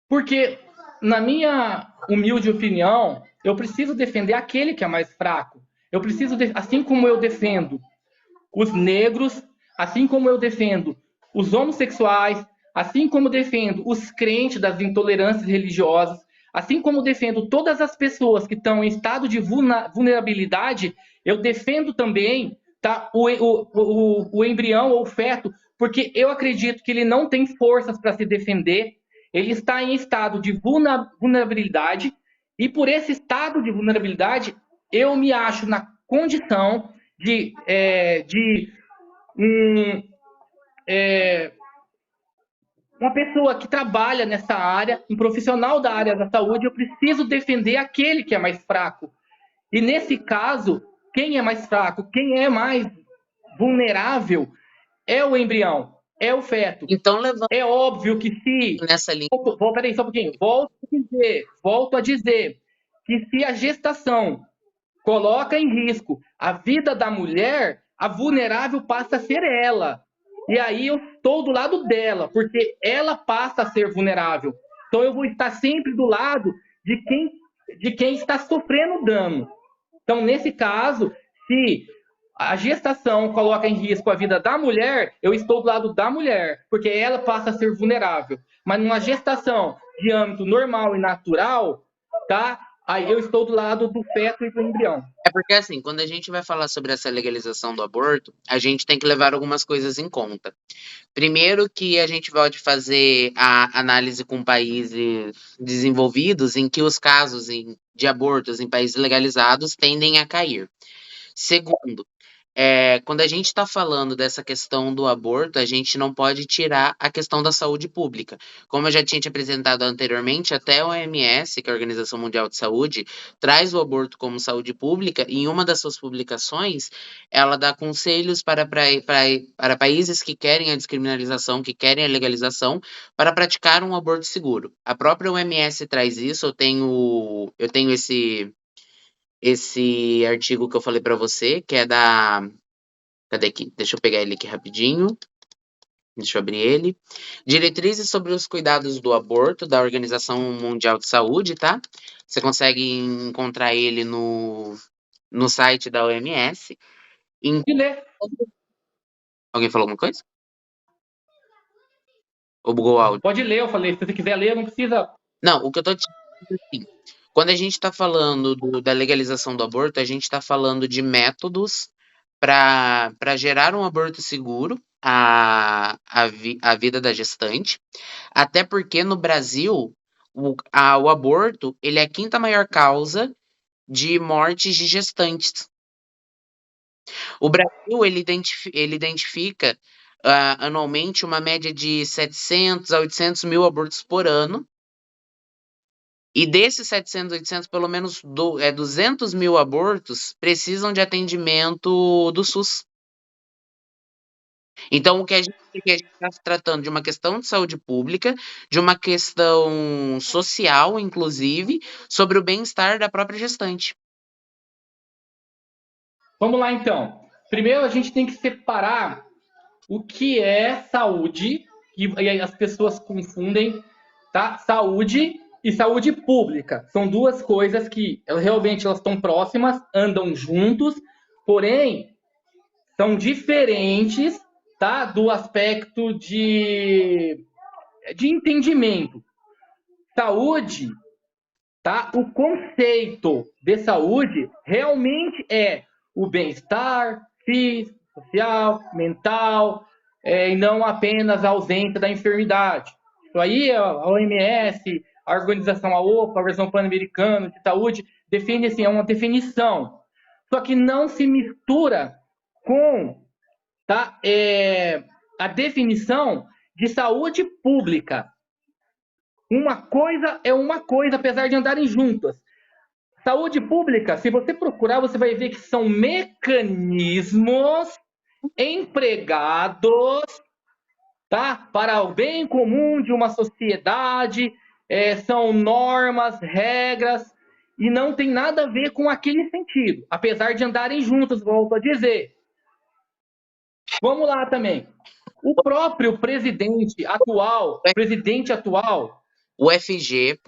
Porque, na minha humilde opinião, eu preciso defender aquele que é mais fraco. Eu preciso, assim como eu defendo os negros, assim como eu defendo os homossexuais, assim como defendo os crentes das intolerâncias religiosas, assim como defendo todas as pessoas que estão em estado de vulnerabilidade, eu defendo também, tá, o embrião ou o feto, porque eu acredito que ele não tem forças para se defender, ele está em estado de vulnerabilidade, e por esse estado de vulnerabilidade, eu me acho na condição de um, uma pessoa que trabalha nessa área, um profissional da área da saúde, eu preciso defender aquele que é mais fraco. E nesse caso, quem é mais fraco, quem é mais vulnerável é o embrião, é o feto. Então, levando É óbvio que se... nessa linha. Peraí, só um pouquinho. Volto a dizer que se a gestação coloca em risco a vida da mulher, a vulnerável passa a ser ela. E aí eu estou do lado dela, porque ela passa a ser vulnerável. Então eu vou estar sempre do lado de quem está sofrendo dano. Então, nesse caso, se a gestação coloca em risco a vida da mulher, eu estou do lado da mulher, porque ela passa a ser vulnerável. Mas numa gestação de âmbito normal e natural, tá? Aí eu estou do lado do feto e do embrião. É porque, assim, quando a gente vai falar sobre essa legalização do aborto, a gente tem que levar algumas coisas em conta. Primeiro, que a gente pode fazer a análise com países desenvolvidos, em que os casos de abortos em países legalizados tendem a cair. Segundo, quando a gente está falando dessa questão do aborto, a gente não pode tirar a questão da saúde pública. Como eu já tinha te apresentado anteriormente, até a OMS, que é a Organização Mundial de Saúde, traz o aborto como saúde pública, e em uma das suas publicações, ela dá conselhos para países que querem a descriminalização, que querem a legalização, para praticar um aborto seguro. A própria OMS traz isso, eu tenho esse artigo que eu falei para você, que é da. Cadê aqui? Deixa eu pegar ele aqui rapidinho. Deixa eu abrir ele. Diretrizes sobre os cuidados do aborto, da Organização Mundial de Saúde, tá? Você consegue encontrar ele no site da OMS. E ler. Alguém falou alguma coisa? Ou bugou o áudio? Pode ler, eu falei. Se você quiser ler, não precisa. Não, o que eu tô te dizendo é assim. Quando a gente está falando da legalização do aborto, a gente está falando de métodos para gerar um aborto seguro à vida da gestante, até porque no Brasil o aborto ele é a quinta maior causa de mortes de gestantes. O Brasil ele identifica anualmente uma média de 700 a 800 mil abortos por ano. E desses 700, 800, pelo menos 200 mil abortos precisam de atendimento do SUS. Então, o que a gente está tratando de uma questão de saúde pública, de uma questão social, inclusive, sobre o bem-estar da própria gestante. Vamos lá, então. Primeiro, a gente tem que separar o que é saúde, e as pessoas confundem, tá? Saúde e saúde pública. São duas coisas que realmente elas estão próximas, andam juntos, porém são diferentes, tá? Do aspecto de entendimento. Saúde, tá? O conceito de saúde realmente é o bem-estar físico, social, mental, e não apenas a ausência da enfermidade. Isso aí a OMS, a organização, a OPA, a Organização Pan-Americana de Saúde, define assim, é uma definição. Só que não se mistura com, tá, a definição de saúde pública. Uma coisa é uma coisa, apesar de andarem juntas. Saúde pública, se você procurar, você vai ver que são mecanismos empregados, tá, para o bem comum de uma sociedade, são normas, regras, e não tem nada a ver com aquele sentido, apesar de andarem juntas, volto a dizer. Vamos lá também. O próprio presidente atual, UFG.UFGBR,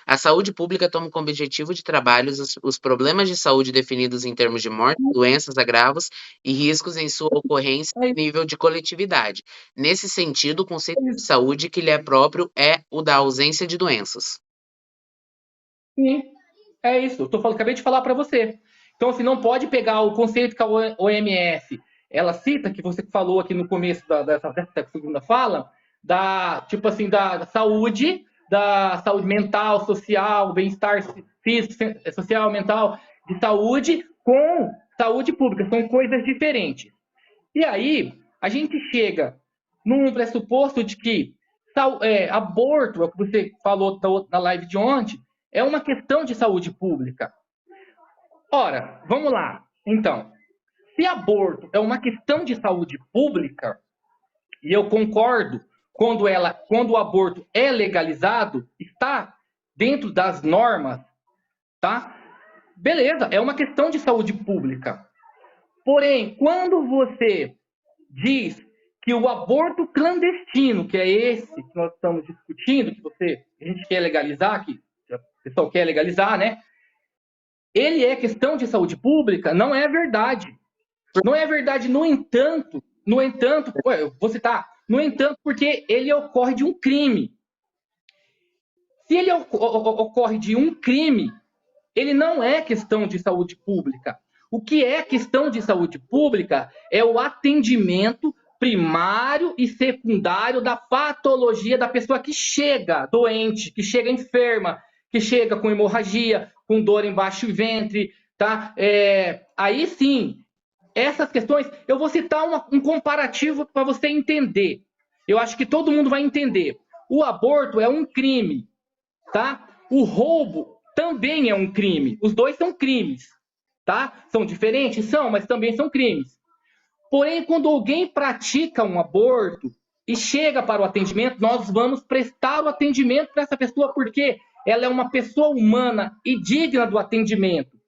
a saúde pública toma como objetivo de trabalho os problemas de saúde definidos em termos de morte, doenças, agravos e riscos em sua ocorrência É a nível de coletividade. Nesse sentido, o conceito de isso. saúde que lhe é próprio é o da ausência de doenças. Sim, é isso. Acabei de falar para você. Então, assim, não pode pegar o conceito que a OMS ela cita, que você falou aqui no começo dessa segunda fala, tipo assim, da saúde mental, social, bem-estar físico, social, mental, de saúde, com saúde pública. São coisas diferentes. E aí, a gente chega num pressuposto de que aborto, é o que você falou na live de ontem, é uma questão de saúde pública. Ora, vamos lá. Então, se aborto é uma questão de saúde pública, e eu concordo quando o aborto é legalizado, está dentro das normas, tá? Beleza, é uma questão de saúde pública. Porém, quando você diz que o aborto clandestino, que é esse que nós estamos discutindo, que a gente quer legalizar, que o pessoal quer legalizar, né? Ele é questão de saúde pública, não é verdade. Não é verdade, no entanto, eu vou citar, no entanto, porque ele ocorre de um crime. Se ele ocorre de um crime, ele não é questão de saúde pública. O que é questão de saúde pública é o atendimento primário e secundário da patologia da pessoa que chega doente, que chega enferma, que chega com hemorragia, com dor embaixo do ventre, tá? Aí sim, essas questões, eu vou citar um comparativo para você entender. Eu acho que todo mundo vai entender. O aborto é um crime, tá? O roubo também é um crime. Os dois são crimes, tá? São diferentes? São, mas também são crimes. Porém, quando alguém pratica um aborto e chega para o atendimento, nós vamos prestar o atendimento para essa pessoa porque ela é uma pessoa humana e digna do atendimento.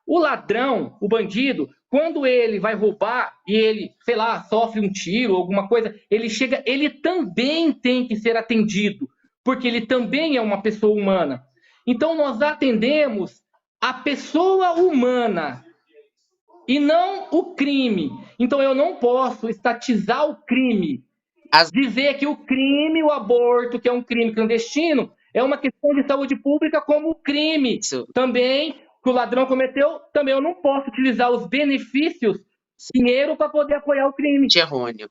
O ladrão, o bandido, quando ele vai roubar e ele, sei lá, sofre um tiro, alguma coisa, ele também tem que ser atendido, porque ele também é uma pessoa humana. Então, nós atendemos a pessoa humana e não o crime. Então, eu não posso estatizar o crime. Dizer que o crime, o aborto, que é um crime clandestino, é uma questão de saúde pública como crime. Também, que o ladrão cometeu, também eu não posso utilizar os benefícios, dinheiro, para poder apoiar o crime. Errôneo.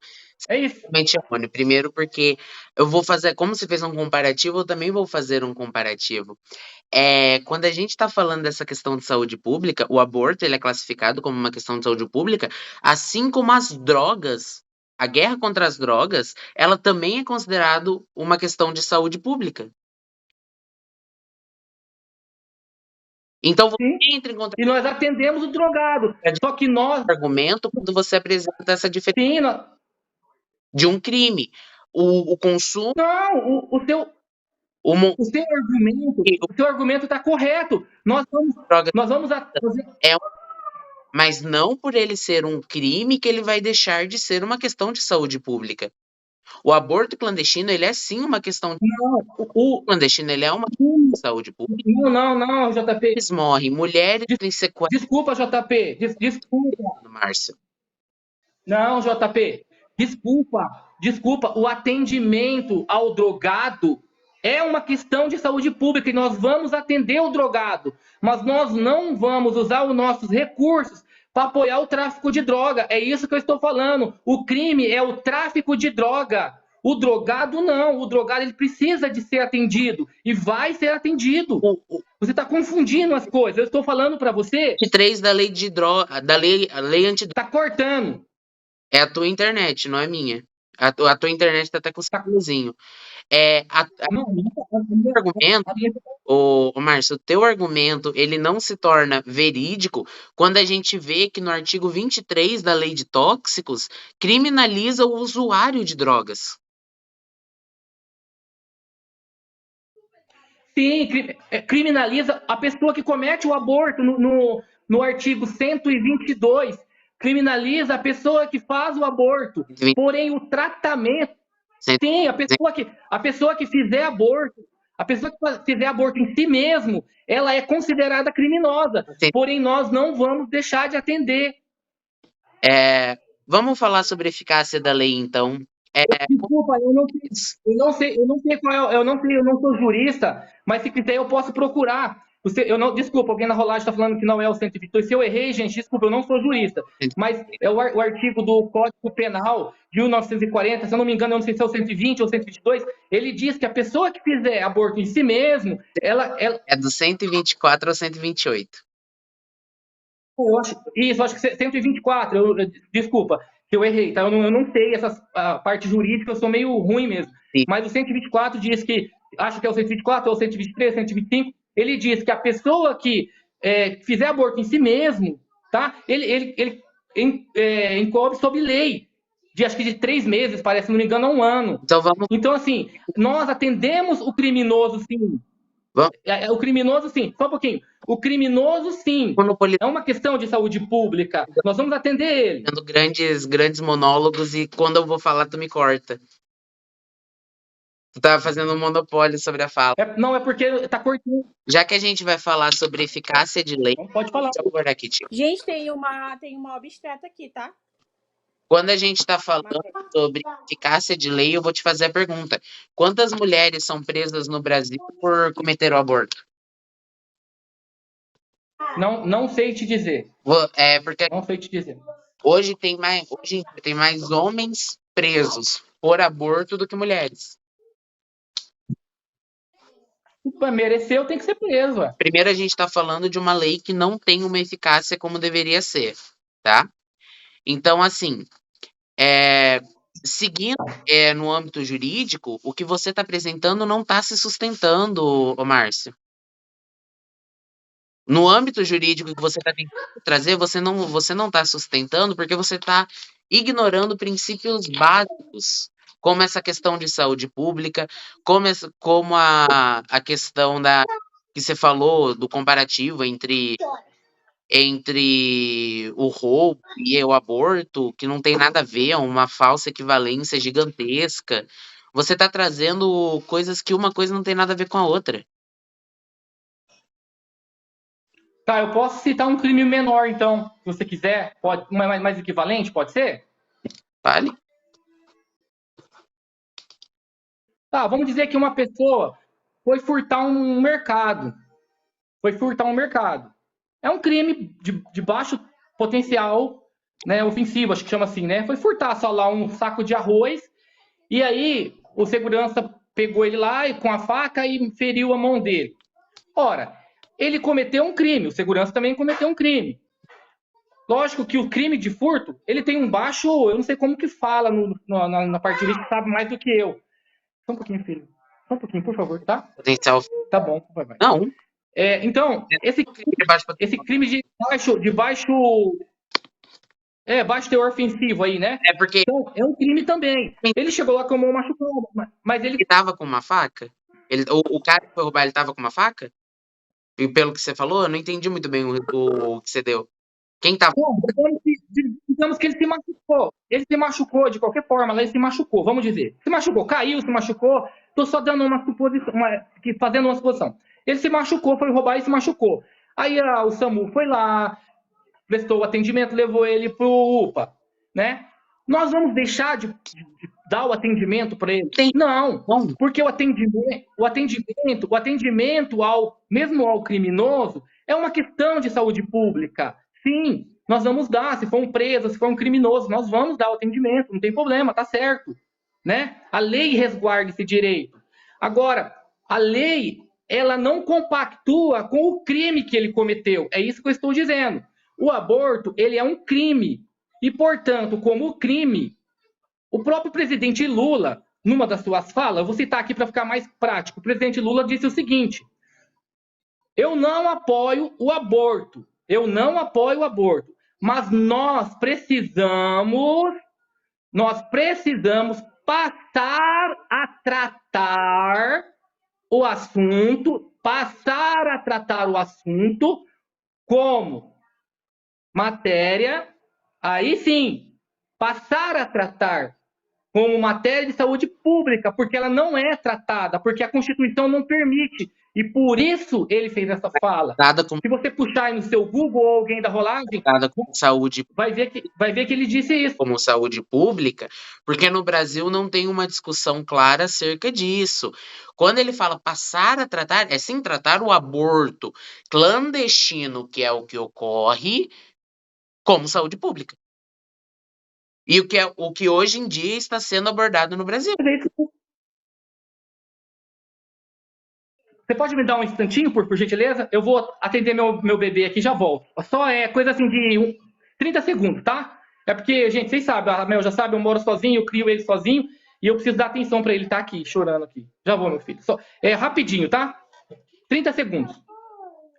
É isso. Errôneo. Primeiro porque eu vou fazer, como você fez um comparativo, eu também vou fazer um comparativo. Quando a gente está falando dessa questão de saúde pública, o aborto ele é classificado como uma questão de saúde pública, assim como as drogas. A guerra contra as drogas, ela também é considerado uma questão de saúde pública. Então você entra em contra... E nós atendemos o drogado. Só que nós... argumento quando você apresenta essa diferença Sim, de um crime. O consumo... Não, o seu argumento está correto. Nós vamos mas não por ele ser um crime que ele vai deixar de ser uma questão de saúde pública. O aborto clandestino, ele é sim uma questão de... O clandestino, ele é uma questão de saúde pública. Não, JP. Eles morrem, mulheres têm sequela... Desculpa, JP. Desculpa. Márcio. Não, JP. Desculpa. O atendimento ao drogado é uma questão de saúde pública e nós vamos atender o drogado, mas nós não vamos usar os nossos recursos para apoiar o tráfico de droga. É isso que eu estou falando. O crime é o tráfico de droga. O drogado não. O drogado ele precisa de ser atendido e vai ser atendido. Você está confundindo as coisas. Eu estou falando para você. 3 da lei de droga, da lei antidroga. Tá cortando. É a tua internet, não é minha. A tua internet tá até com o sacozinho. Márcio, o teu argumento, ele não se torna verídico quando a gente vê que no artigo 23 da Lei de Tóxicos criminaliza o usuário de drogas. Sim, criminaliza a pessoa que comete o aborto no artigo 122. Criminaliza a pessoa que faz o aborto. Porém, o tratamento... Sim, a pessoa que fizer aborto, a pessoa que fizer aborto em si mesmo, ela é considerada criminosa. Porém, nós não vamos deixar de atender. Vamos falar sobre a eficácia da lei, então. Desculpa, eu não sei qual é, eu não sou jurista, mas se quiser eu posso procurar. Desculpa, alguém na rolagem está falando que não é o 122. Se eu errei, gente, desculpa, eu não sou jurista. Mas é o artigo do Código Penal de 1940, se eu não me engano, eu não sei se é o 120 ou 122, ele diz que a pessoa que fizer aborto em si mesmo, ela É do 124 ao 128. acho que 124, desculpa, que eu errei, tá? Eu não sei essa parte jurídica, eu sou meio ruim mesmo. Sim. Mas o 124 diz que, acho que é o 124, ou o 123, 125, ele diz que a pessoa que fizer aborto em si mesmo, tá? Ele incorre sob lei, acho que de 3 meses, parece, se não me engano, a 1 ano. Então vamos. Então, assim, nós atendemos o criminoso, sim. O criminoso, sim. Só um pouquinho. O criminoso, sim. É uma questão de saúde pública. Nós vamos atender ele. Dando grandes monólogos e quando eu vou falar, tu me corta. Tu tava fazendo um monopólio sobre a fala. Não, é porque tá cortando. Já que a gente vai falar sobre eficácia de lei. Então pode falar. Deixa eu guardar aqui, tio. Gente, tem uma obstetra aqui, tá? Quando a gente está falando sobre eficácia de lei, eu vou te fazer a pergunta: quantas mulheres são presas no Brasil por cometer o aborto? Não sei te dizer. Porque Não sei te dizer. hoje tem mais homens presos por aborto do que mulheres. Mereceu, tem que ser preso. Primeiro, a gente está falando de uma lei que não tem uma eficácia como deveria ser, tá? Então, assim, seguindo no âmbito jurídico, o que você está apresentando não está se sustentando, ô Márcio. No âmbito jurídico que você está tentando trazer, você não está sustentando porque você está ignorando princípios básicos, como essa questão de saúde pública, como a questão que você falou do comparativo entre o roubo e o aborto, que não tem nada a ver, é uma falsa equivalência gigantesca. Você está trazendo coisas que uma coisa não tem nada a ver com a outra. Tá, eu posso citar um crime menor, então, se você quiser. Pode, mais equivalente, pode ser? Vale? Tá, vamos dizer que uma pessoa foi furtar um mercado. É um crime de baixo potencial, né, ofensivo, acho que chama assim, né? Foi furtar só lá um saco de arroz, e aí o segurança pegou ele lá com a faca e feriu a mão dele. Ora, ele cometeu um crime, o segurança também cometeu um crime. Lógico que o crime de furto, ele tem um baixo, eu não sei como que fala na parte jurídica, sabe mais do que eu. Só um pouquinho, filho. Só um pouquinho, por favor, tá? Potencial. Tá bom, vai. Não. Então, esse crime de baixo teor ofensivo aí, né? É porque Então, é um crime também. Ele chegou lá com a mão machucada, mas ele... ele tava com uma faca? O cara que foi roubar, ele tava com uma faca? E pelo que você falou, eu não entendi muito bem o que você deu. Quem tava? Bom, digamos que ele se machucou. Ele se machucou de qualquer forma, lá ele se machucou, vamos dizer. Se machucou, caiu, se machucou. Tô só dando uma suposição, fazendo uma suposição. Ele se machucou, foi roubar e se machucou. Aí o SAMU foi lá, prestou atendimento, levou ele pro UPA, né? Nós vamos deixar de dar o atendimento para ele? Não, porque o atendimento mesmo ao criminoso é uma questão de saúde pública. Sim, nós vamos dar, se for um preso, se for um criminoso, nós vamos dar o atendimento, não tem problema, tá certo, né? A lei resguarda esse direito. Agora, a lei, ela não compactua com o crime que ele cometeu. É isso que eu estou dizendo. O aborto, ele é um crime. E, portanto, como crime, o próprio presidente Lula, numa das suas falas, eu vou citar aqui para ficar mais prático, o presidente Lula disse o seguinte: eu não apoio o aborto, mas nós precisamos passar a tratar o assunto, como matéria, aí sim, passar a tratar como matéria de saúde pública, porque ela não é tratada, porque a Constituição não permite. E por isso ele fez essa fala. Tratada como, Se você puxar aí no seu Google ou alguém da rolagem, tratada como saúde vai ver que ele disse isso. como saúde pública, porque no Brasil não tem uma discussão clara acerca disso. Quando ele fala passar a tratar, é sim tratar o aborto clandestino, que é o que ocorre, como saúde pública. E o que hoje em dia está sendo abordado no Brasil. Mas é isso. Você pode me dar um instantinho, por gentileza? Eu vou atender meu bebê aqui e já volto. Só é coisa assim de 30 segundos, tá? É porque, gente, vocês sabem, a Mel já sabe, eu moro sozinho, eu crio ele sozinho e eu preciso dar atenção pra ele, tá aqui, chorando aqui. Já vou, meu filho. Só, é rapidinho, tá? 30 segundos.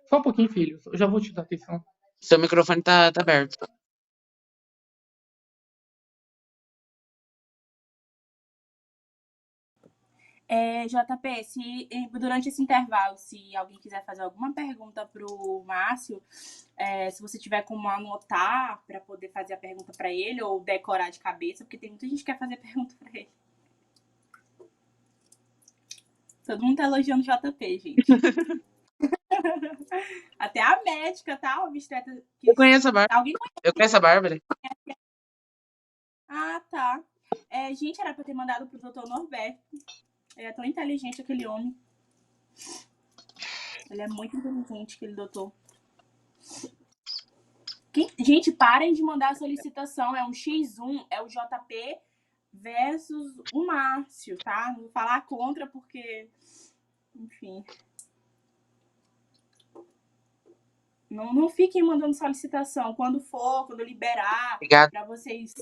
Só um pouquinho, filho. Eu já vou te dar atenção. Seu microfone tá aberto. JP, durante esse intervalo, se alguém quiser fazer alguma pergunta pro Márcio, se você tiver como anotar para poder fazer a pergunta para ele ou decorar de cabeça, porque tem muita gente que quer fazer pergunta para ele. Todo mundo tá elogiando o JP, gente. Até a médica, tá? Obstetra. Eu conheço a Bárbara. Alguém conhece? Eu conheço a Bárbara. Ah, tá. Gente, era pra ter mandado pro doutor Norberto. Ele é tão inteligente, aquele homem. Ele é muito inteligente, aquele doutor. Gente, parem de mandar a solicitação. É um X1, é o JP versus o Márcio, tá? Não vou falar contra porque... Enfim... Não fiquem mandando solicitação. Quando eu liberar, para vocês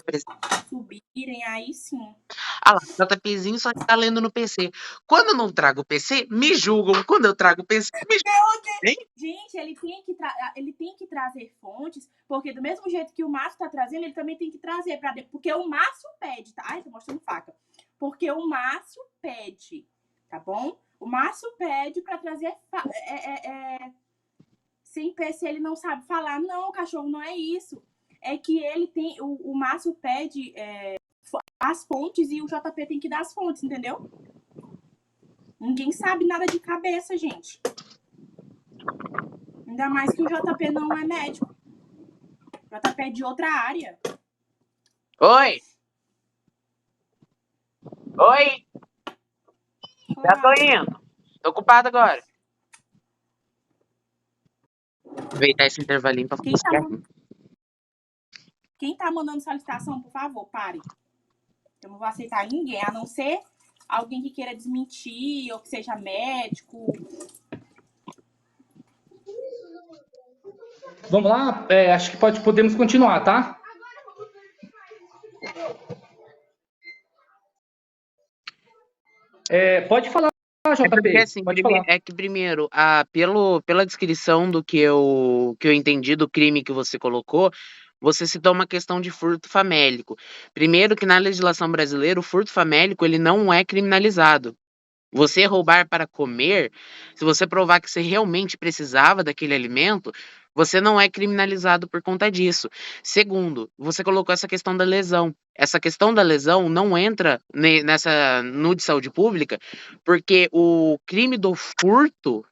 subirem, aí sim. Ah lá, JPzinho só tá lendo no PC. Quando eu não trago o PC, me julgam. Quando eu trago o PC, me julgam. Gente, ele tem que trazer fontes, porque do mesmo jeito que o Márcio tá trazendo, ele também tem que trazer. Porque o Márcio pede, tá? Ai, tô mostrando faca. Porque o Márcio pede, tá bom? O Márcio pede para trazer... Sem PC ele não sabe falar. Não, cachorro, não é isso. É que ele tem... O Márcio pede as fontes e o JP tem que dar as fontes, entendeu? Ninguém sabe nada de cabeça, gente. Ainda mais que o JP não é médico. O JP é de outra área. Oi! Oi! Já tô indo. Tô ocupado agora. Aproveitar esse intervalinho pra fazer Quem tá mandando solicitação, por favor, pare. Eu não vou aceitar ninguém, a não ser alguém que queira desmentir ou que seja médico. Vamos lá? Acho que podemos continuar, tá? Pode falar, JP. Porque, assim, pode falar. É que primeiro, pela descrição do que eu entendi do crime que você colocou, você citou uma questão de furto famélico. Primeiro que na legislação brasileira, o furto famélico ele não é criminalizado. Você roubar para comer, se você provar que você realmente precisava daquele alimento, você não é criminalizado por conta disso. Segundo, você colocou essa questão da lesão. Essa questão da lesão não entra no de saúde pública, porque o crime do furto,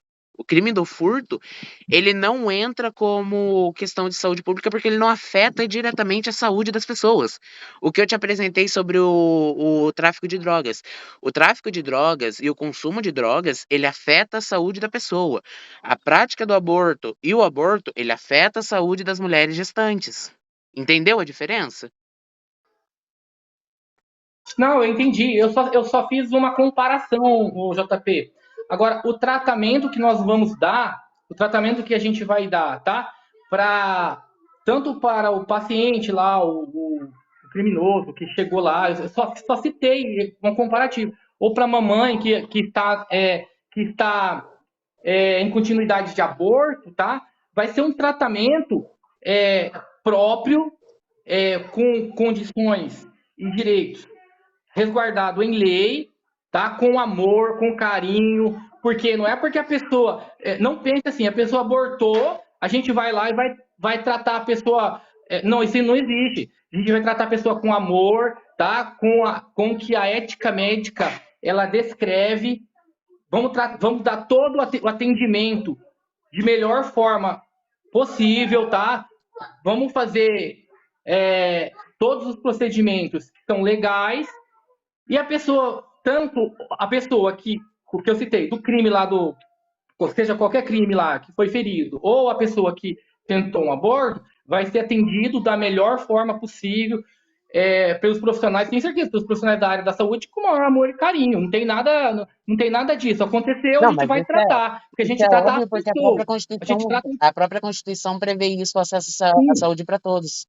ele não entra como questão de saúde pública porque ele não afeta diretamente a saúde das pessoas. O que eu te apresentei sobre o tráfico de drogas. O tráfico de drogas e o consumo de drogas, ele afeta a saúde da pessoa. A prática do aborto e o aborto, ele afeta a saúde das mulheres gestantes. Entendeu a diferença? Não, eu entendi. Eu só fiz uma comparação, o JP. Agora, o tratamento que nós vamos dar, o tratamento que a gente vai dar, tá? Tanto para o paciente lá, o criminoso que chegou lá, eu só citei um comparativo. Ou para a mamãe que está em continuidade de aborto, tá? Vai ser um tratamento próprio, com condições e direitos resguardado em lei, tá? Com amor, com carinho, porque não é porque a pessoa não pense assim, a pessoa abortou, a gente vai lá e vai tratar a pessoa, não, isso não existe. A gente vai tratar a pessoa com amor, tá? Com o que a ética médica ela descreve. Vamos dar todo o atendimento de melhor forma possível, tá? Vamos fazer todos os procedimentos que são legais e a pessoa, tanto a pessoa que eu citei, do crime lá seja qualquer crime lá que foi ferido, ou a pessoa que tentou um aborto, vai ser atendido da melhor forma possível pelos profissionais, tenho certeza, pelos profissionais da área da saúde, com o maior amor e carinho. Não tem nada disso. Aconteceu, a Não, gente mas vai tratar, porque a isso gente é trata óbvio, as porque pessoas. A gente trata A própria Constituição prevê isso, o acesso à sim, saúde para todos.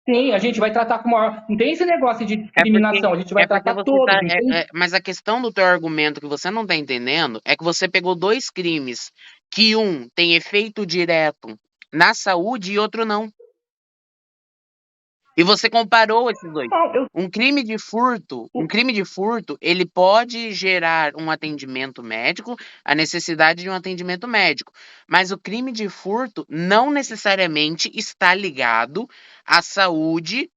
sim, a gente vai tratar com o maior. Não tem esse negócio de É porque, discriminação, a gente é vai porque tratar você todos, tá. entende? Mas a questão do teu argumento que você não tá entendendo é que você pegou dois crimes, que um tem efeito direto na saúde e outro não. E você comparou esses dois. Não, Um crime de furto, ele pode gerar um atendimento médico, a necessidade de um atendimento médico. Mas o crime de furto não necessariamente está ligado à saúde,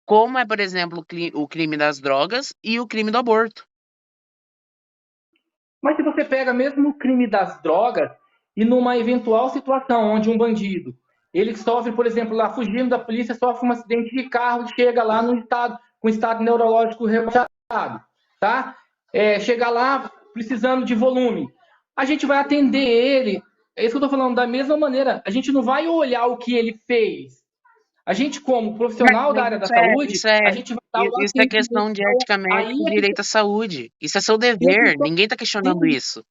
como é, por exemplo, o crime das drogas e o crime do aborto. mas se você pega mesmo o crime das drogas e numa eventual situação onde um bandido ele sofre, por exemplo, lá fugindo da polícia, sofre um acidente de carro e chega lá no estado com estado neurológico rebaixado, tá? Chega lá precisando de volume. A gente vai atender ele. É isso que eu estou falando, da mesma maneira. A gente não vai olhar o que ele fez. A gente, como profissional da Mas área da saúde, a gente vai dar o isso é atendimento. questão de ética Aí médica e é que direito à saúde. Isso é seu eu dever. estou. Ninguém está questionando isso.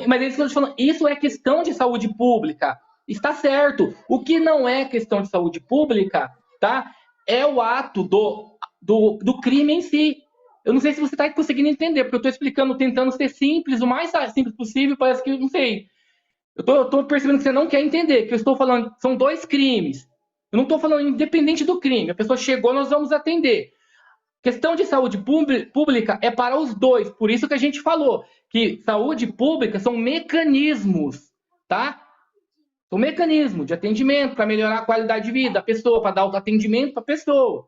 Mas é isso que eu estou falando. Isso é questão de saúde pública. Está certo. O que não é questão de saúde pública, tá? É o ato do crime em si. Eu não sei se você está conseguindo entender, porque eu estou explicando, tentando ser simples, o mais simples possível, parece que, não sei. Eu tô percebendo que você não quer entender, que eu estou falando, são dois crimes. Eu não estou falando independente do crime. A pessoa chegou, nós vamos atender. Questão de saúde pública é para os dois. Por isso que a gente falou que saúde pública são mecanismos, tá? São mecanismos de atendimento para melhorar a qualidade de vida da pessoa, para dar o atendimento para a pessoa,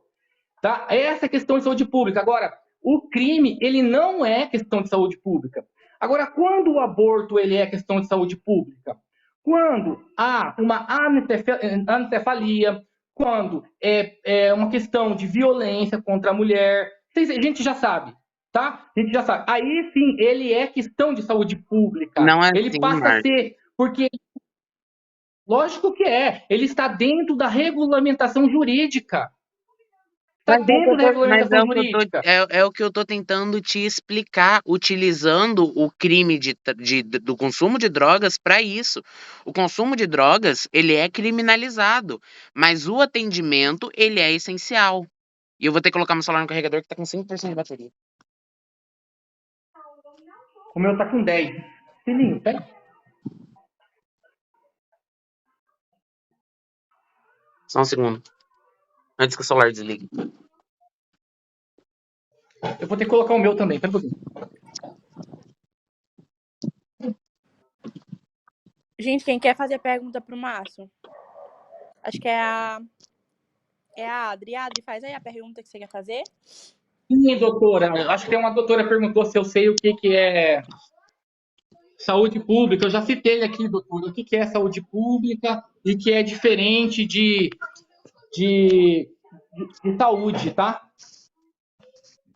tá? Essa é a questão de saúde pública. Agora, o crime, ele não é questão de saúde pública. Agora, quando o aborto ele é questão de saúde pública? Quando há uma anencefalia, quando é uma questão de violência contra a mulher, a gente já sabe, tá? A gente já sabe. Aí sim, ele é questão de saúde pública. Não é Ele assim, passa a Marcos. ser, porque lógico que é, ele está dentro da regulamentação jurídica. Está dentro da regulamentação jurídica. É o que eu tô tentando te explicar, utilizando o crime do consumo de drogas para isso. O consumo de drogas, ele é criminalizado, mas o atendimento, ele é essencial. E eu vou ter que colocar meu celular no carregador que tá com 5% de bateria. O meu tá com 10. Filhinho, pega. Só um segundo. Antes que o celular desligue. Eu vou ter que colocar o meu também, pera um pouquinho. Gente, quem quer fazer pergunta pro Márcio? Acho que é a Adri. Adri, faz aí a pergunta que você quer fazer. Sim, doutora. Acho que tem uma doutora que perguntou se eu sei o que é saúde pública. Eu já citei aqui, doutora, o que é saúde pública e que é diferente de saúde, tá?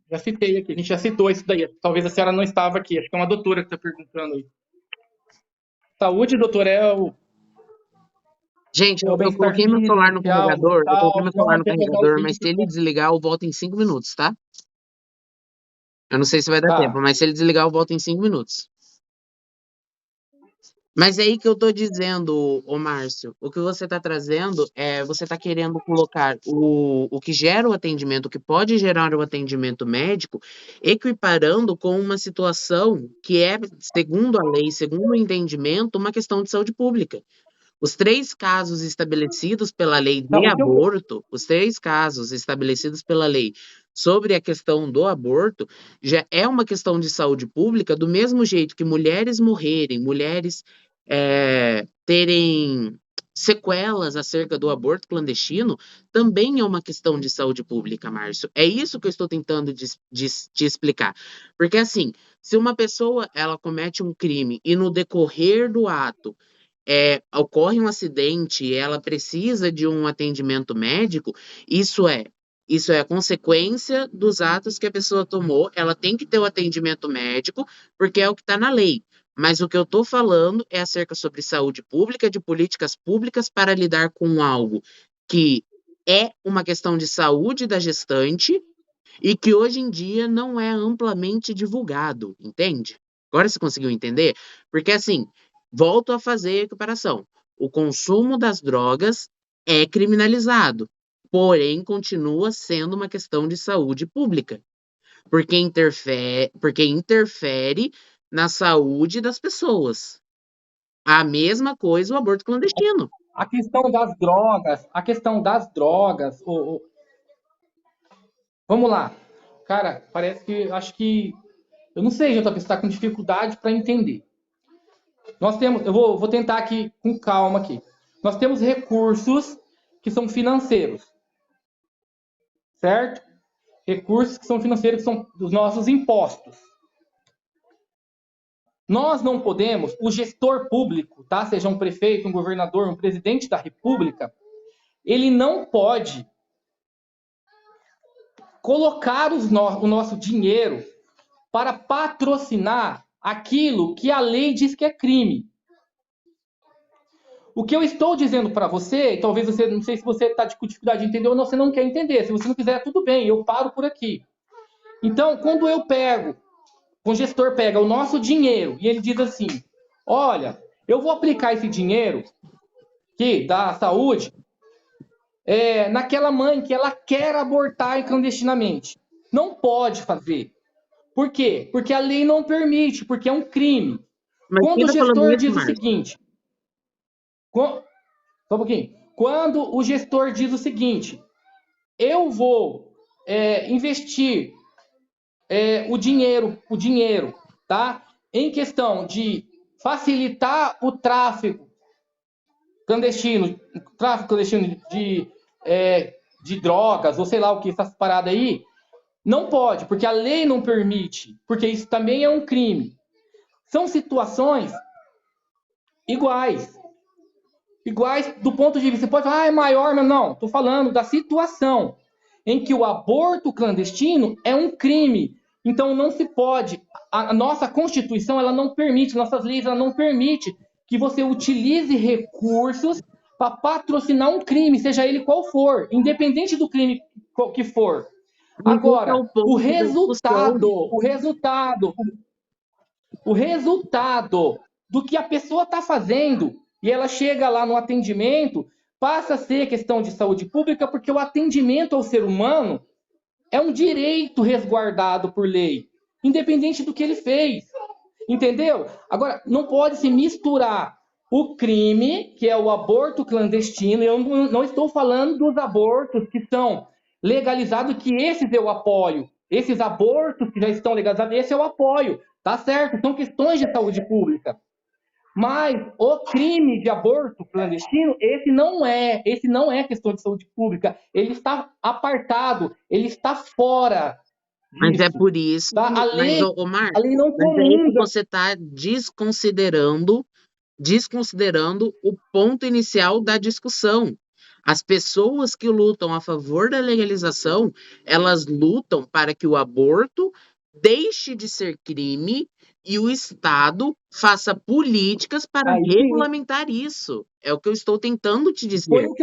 Já citei aqui, a gente já citou isso daí. Talvez a senhora não estava aqui. Acho que é uma doutora que está perguntando aí. Saúde, doutora, Gente, é o eu bem-estar coloquei meu físico, celular no social, carregador, eu coloquei mental, meu não celular no apenas ao carregador, mas se ele físico. desligar, eu volto em 5 minutos, tá? Eu não sei se vai dar tempo, Tá. mas se ele desligar, eu volto em 5 minutos. Mas é aí que eu tô dizendo, ô Márcio, o que você tá trazendo você tá querendo colocar o que gera o atendimento, o que pode gerar o atendimento médico, equiparando com uma situação que é, segundo a lei, segundo o entendimento, uma questão de saúde pública. Os 3 casos estabelecidos pela lei Tá, de aborto, os 3 casos estabelecidos pela lei sobre a questão do aborto, já é uma questão de saúde pública, do mesmo jeito que mulheres morrerem, mulheres terem sequelas acerca do aborto clandestino também é uma questão de saúde pública, Márcio. É isso que eu estou tentando te explicar. Porque, assim, se uma pessoa ela comete um crime e no decorrer do ato ocorre um acidente e ela precisa de um atendimento médico, isso é, isso é a consequência dos atos que a pessoa tomou. Ela tem que ter o atendimento médico, porque é o que está na lei. Mas o que eu estou falando é acerca sobre saúde pública, de políticas públicas para lidar com algo que é uma questão de saúde da gestante e que hoje em dia não é amplamente divulgado, entende? Agora você conseguiu entender? Porque assim, volto a fazer a equiparação. O consumo das drogas é criminalizado, porém continua sendo uma questão de saúde pública, porque interfere na saúde das pessoas. A mesma coisa o aborto clandestino. A questão das drogas, vamos lá. Cara, parece que acho que eu não sei, JP, você está com dificuldade para entender. Nós temos, eu vou tentar aqui com calma aqui. Nós temos recursos que são financeiros, certo? Recursos que são financeiros, que são dos nossos impostos. Nós não podemos, o gestor público, tá? Seja um prefeito, um governador, um presidente da República, ele não pode colocar o nosso dinheiro para patrocinar aquilo que a lei diz que é crime. O que eu estou dizendo para você, e talvez você, não sei se você está com dificuldade de entender ou não, você não quer entender. Se você não quiser, tudo bem, eu paro por aqui. Então, quando eu pego, o gestor pega o nosso dinheiro e ele diz assim: olha, eu vou aplicar esse dinheiro aqui da saúde naquela mãe que ela quer abortar clandestinamente. Não pode fazer. Por quê? Porque a lei não permite, porque é um crime. Mas Quando quem o tá falando gestor isso, diz o Márcio? seguinte, só um pouquinho. Quando o gestor diz o seguinte, eu vou investir o dinheiro, tá? Em questão de facilitar o tráfico clandestino de drogas, ou sei lá o que, essas paradas aí, não pode, porque a lei não permite, porque isso também é um crime. São situações iguais do ponto de vista. Você pode falar, é maior, mas não. Estou falando da situação em que o aborto clandestino é um crime. Então não se pode. A nossa Constituição ela não permite, nossas leis ela não permite que você utilize recursos para patrocinar um crime, seja ele qual for, independente do crime que for. Mas esse é Agora, o ponto da discussão. o resultado do que a pessoa está fazendo e ela chega lá no atendimento, passa a ser questão de saúde pública, porque o atendimento ao ser humano é um direito resguardado por lei, independente do que ele fez. Entendeu? Agora, não pode se misturar o crime, que é o aborto clandestino, eu não estou falando dos abortos que são legalizados, que esses eu apoio. Esses abortos que já estão legalizados, esse eu apoio. Tá certo? São questões de saúde pública. Mas o crime de aborto clandestino, esse não é questão de saúde pública. Ele está apartado, ele está fora Mas é disso. por isso, Tá? mas, ô, A Márcio, lei não mas é aí que comunga. você está desconsiderando o ponto inicial da discussão. As pessoas que lutam a favor da legalização, elas lutam para que o aborto deixe de ser crime e o Estado faça políticas para Aí sim. regulamentar isso. É o que eu estou tentando te Foi dizer. o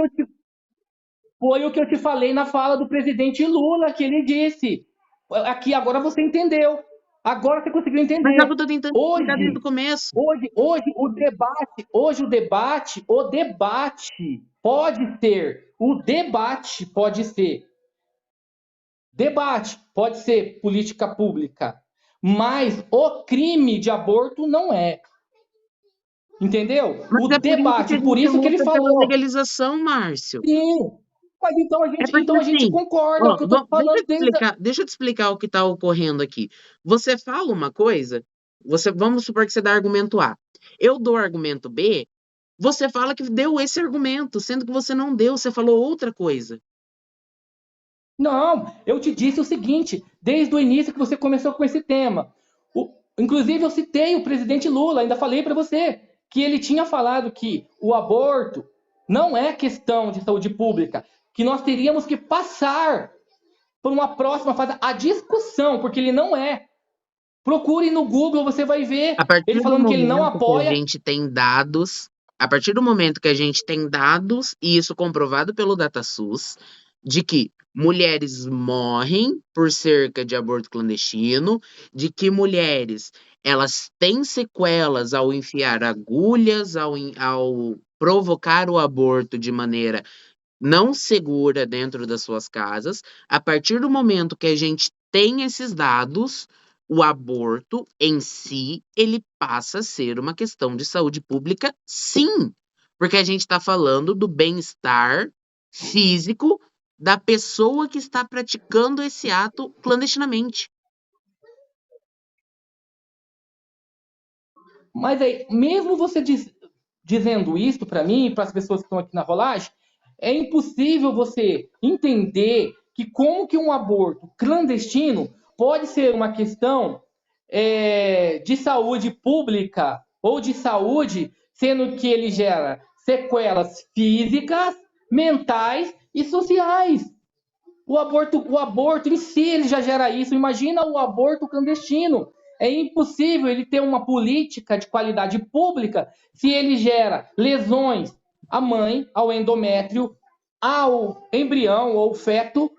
que eu te falei na fala do presidente Lula, que ele disse. Aqui, agora você entendeu. Agora você conseguiu Mas é o que entender. eu estou tentando explicar desde o começo. Hoje o debate pode ser, pode ser política pública, mas o crime de aborto não é. Entendeu? Mas O é por isso que debate, a por gente isso que ele luta pela falou. legalização, Márcio. Sim. Mas É porque então a gente assim, concorda, é o ó, que eu tô falando desde. deixa eu te explicar o que está ocorrendo aqui. Você fala uma coisa, vamos supor que você dá argumento A. Eu dou argumento B, Você fala que deu esse argumento, sendo que você não deu, você falou outra coisa. Não, eu te disse o seguinte, desde o início que você começou com esse tema. Inclusive, eu citei o presidente Lula, ainda falei para você que ele tinha falado que o aborto não é questão de saúde pública, que nós teríamos que passar por uma próxima fase, a discussão, porque ele não é. Procure no Google, você vai ver A partir ele do falando que ele não momento que a apoia. gente tem dados, a partir do momento que a gente tem dados, e isso comprovado pelo DataSUS, de que mulheres morrem por cerca de aborto clandestino, de que mulheres elas têm sequelas ao enfiar agulhas, ao provocar o aborto de maneira não segura dentro das suas casas. A partir do momento que a gente tem esses dados, o aborto em si, ele passa a ser uma questão de saúde pública, sim, porque a gente está falando do bem-estar físico da pessoa que está praticando esse ato clandestinamente. Mas aí, mesmo você dizendo isso para mim e para as pessoas que estão aqui na rolagem, é impossível você entender que como que um aborto clandestino pode ser uma questão de saúde pública ou de saúde, sendo que ele gera sequelas físicas, mentais e sociais. O aborto em si ele já gera isso. Imagina o aborto clandestino. É impossível ele ter uma política de qualidade pública se ele gera lesões à mãe, ao endométrio, ao embrião ou feto,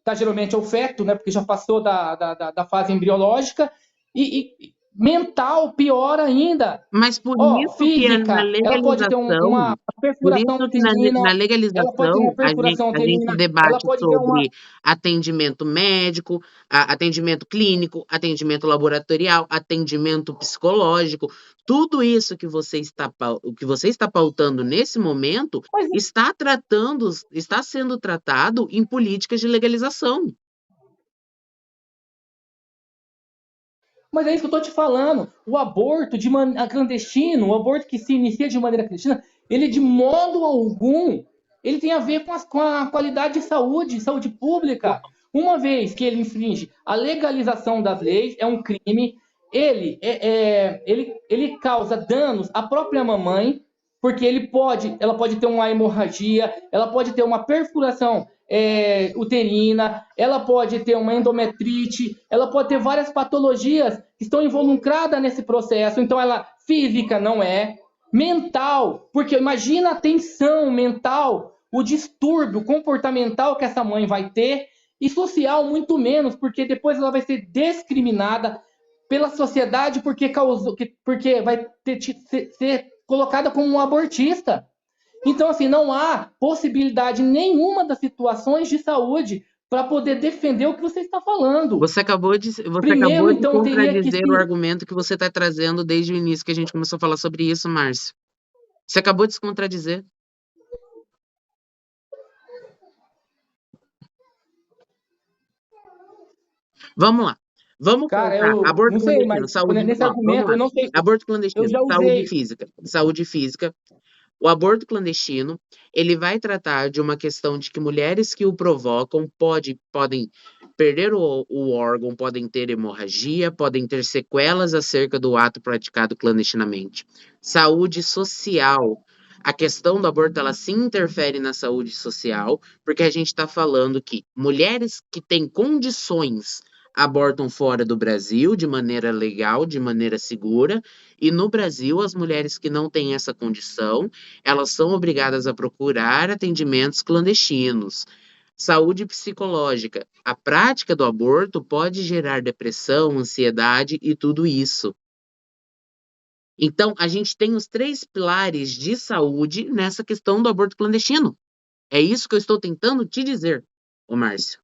tá? Geralmente é o feto, né? Porque já passou da fase embriológica, e mental, pior ainda. Mas por Ó, isso que na física, ela pode ter uma legalização, por perfuração isso que uterina, na ela pode ter uma legalização perfuração a gente uterina, ela debate pode ter uma. sobre atendimento médico, atendimento clínico, atendimento laboratorial, atendimento psicológico, tudo isso que você está pautando nesse momento Mas, está sendo tratado em políticas de legalização. mas é isso que eu estou te falando. O aborto clandestino, o aborto que se inicia de maneira clandestina, ele de modo algum, ele tem a ver com a qualidade de saúde, saúde pública. Uma vez que ele infringe a legalização das leis, é um crime, ele causa danos à própria mamãe, porque ela pode ter uma hemorragia, ela pode ter uma perfuração uterina, ela pode ter uma endometrite, ela pode ter várias patologias que estão involucradas nesse processo. Então, ela física não é, mental, porque imagina a tensão mental, o distúrbio comportamental que essa mãe vai ter, e social muito menos, porque depois ela vai ser discriminada pela sociedade porque vai ser colocada como um abortista. Então, assim, não há possibilidade nenhuma das situações de saúde para poder defender o que você está falando. Você acabou Primeiro, de então, teria que contradizer o se. argumento que você está trazendo desde o início que a gente começou a falar sobre isso, Márcio. Você acabou de se contradizer. Vamos lá. Vamos Cara, colocar eu aborto não sei, mas clandestino, saúde. nesse Não, vamos argumento, lá. eu não sei. Aborto Eu clandestino, já saúde usei. física. Saúde física. O aborto clandestino, ele vai tratar de uma questão de que mulheres que o provocam podem perder o órgão, podem ter hemorragia, podem ter sequelas acerca do ato praticado clandestinamente. Saúde social. A questão do aborto, ela sim interfere na saúde social, porque a gente está falando que mulheres que têm condições abortam fora do Brasil de maneira legal, de maneira segura, e no Brasil, as mulheres que não têm essa condição, elas são obrigadas a procurar atendimentos clandestinos. Saúde psicológica. A prática do aborto pode gerar depressão, ansiedade e tudo isso. Então, a gente tem os três pilares de saúde nessa questão do aborto clandestino. É isso que eu estou tentando te dizer, ô Márcio.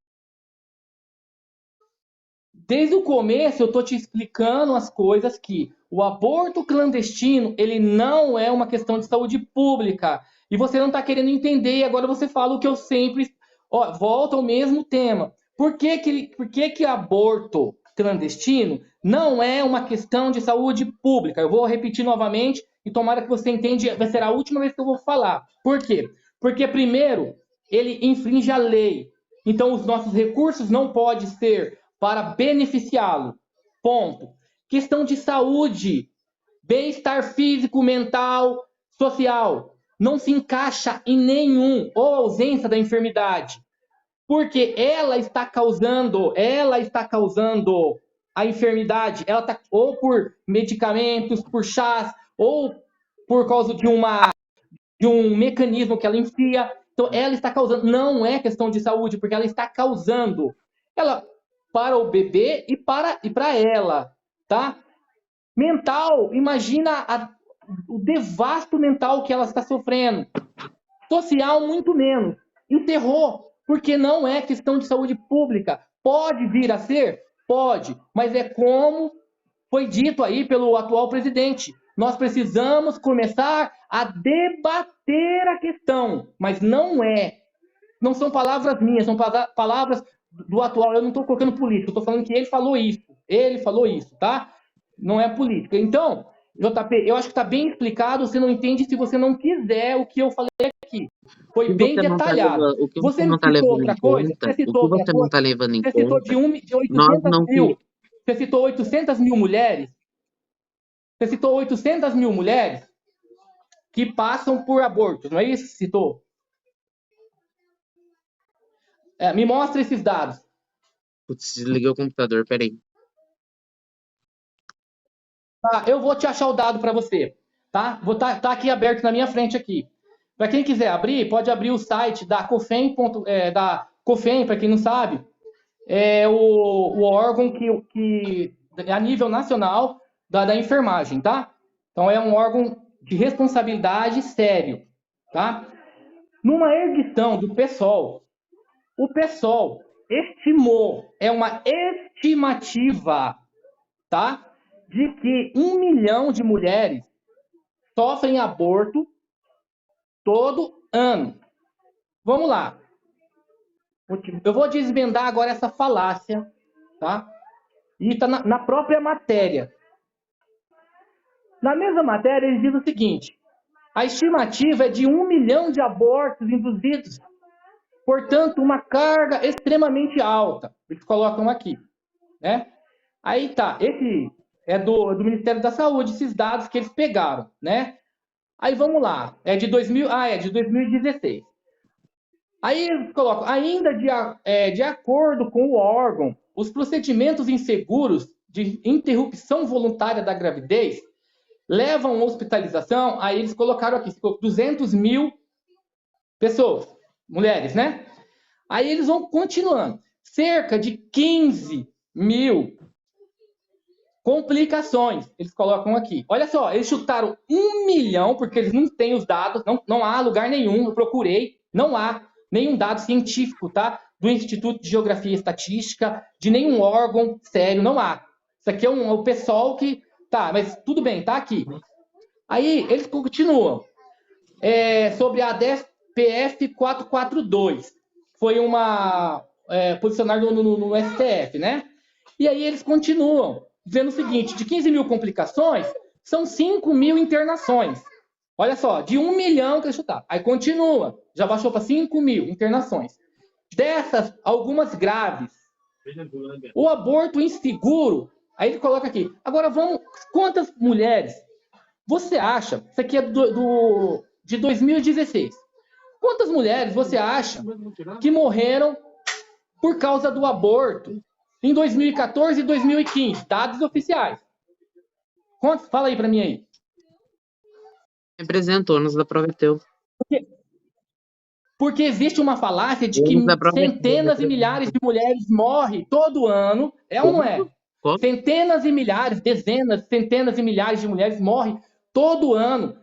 Desde o começo eu estou te explicando as coisas que o aborto clandestino ele não é uma questão de saúde pública. E você não está querendo entender, e agora você fala o que eu sempre. Ó, volta ao mesmo tema. Por que aborto clandestino não é uma questão de saúde pública? Eu vou repetir novamente, e tomara que você entenda, vai ser a última vez que eu vou falar. Por quê? Porque, primeiro, ele infringe a lei. Então, os nossos recursos não podem ser para beneficiá-lo. Ponto. Questão de saúde, bem-estar físico, mental, social. Não se encaixa em nenhum, ou ausência da enfermidade. Porque ela está causando a enfermidade, ela está ou por medicamentos, por chás, ou por causa de um mecanismo que ela enfia. Então, ela está causando, não é questão de saúde, porque ela está causando. Ela para o bebê e para ela, tá? Mental, imagina o devasto mental que ela está sofrendo. Social, muito menos. Enterrou, porque não é questão de saúde pública. Pode vir a ser? Pode, mas é como foi dito aí pelo atual presidente. Nós precisamos começar a debater a questão, mas não são palavras minhas, são palavras do atual. Eu não estou colocando político, eu estou falando que ele falou isso, tá? Não é política. Então, JP, eu acho que está bem explicado, você não entende se você não quiser o que eu falei aqui. Foi bem detalhado. O que Você você não me está citou levando outra em coisa? conta, Você o citou que outra você não coisa? está levando em Você citou conta, de nós 800 não mil. Você citou 800 mil mulheres? Você citou 800 mil mulheres que passam por aborto, não é isso que você citou? Me mostra esses dados. Putz, desliguei o computador, peraí. Tá, eu vou te achar o dado para você, tá? Vou tá aqui aberto na minha frente aqui. Para quem quiser abrir, pode abrir o site da COFEM, da COFEM, para quem não sabe, é o órgão que a nível nacional da enfermagem, tá? Então é um órgão de responsabilidade sério, tá? Numa edição do PSOL, o PSOL estimou, é uma estimativa, tá? De que 1 milhão de mulheres sofrem aborto todo ano. Vamos lá. Eu vou desvendar agora essa falácia, tá? E está na própria matéria. Na mesma matéria, ele diz o seguinte: a estimativa é de 1 milhão de abortos induzidos, portanto, uma carga extremamente alta. Eles colocam aqui, né? Aí tá, esse é do Ministério da Saúde, esses dados que eles pegaram, né? Aí vamos lá, é de 2016. Aí eles colocam, ainda de acordo com o órgão, os procedimentos inseguros de interrupção voluntária da gravidez levam à hospitalização, aí eles colocaram aqui, 200 mil pessoas, mulheres, né? Aí eles vão continuando. Cerca de 15 mil complicações, eles colocam aqui. Olha só, eles chutaram 1 milhão, porque eles não têm os dados, não há lugar nenhum, eu procurei, não há nenhum dado científico, tá? Do Instituto de Geografia e Estatística, de nenhum órgão sério, não há. Isso aqui é o pessoal que... Tá, mas tudo bem, tá aqui. Aí, eles continuam. Sobre a DSPF 442, foi uma posicionada no STF, né? E aí eles continuam, dizendo o seguinte, de 15 mil complicações, são 5 mil internações. Olha só, de 1 milhão que eles chutaram. Aí continua, já baixou para 5 mil internações. Dessas, algumas graves. O aborto inseguro, aí ele coloca aqui. Agora vamos, quantas mulheres você acha, isso aqui é de 2016, quantas mulheres você acha que morreram por causa do aborto em 2014 e 2015, dados oficiais? Quantos? Fala aí para mim aí. Representou, nos da Prometeu. Porque existe uma falácia de que centenas e milhares de mulheres morrem todo ano, ou não é? Centenas e milhares, dezenas, centenas e milhares de mulheres morrem todo ano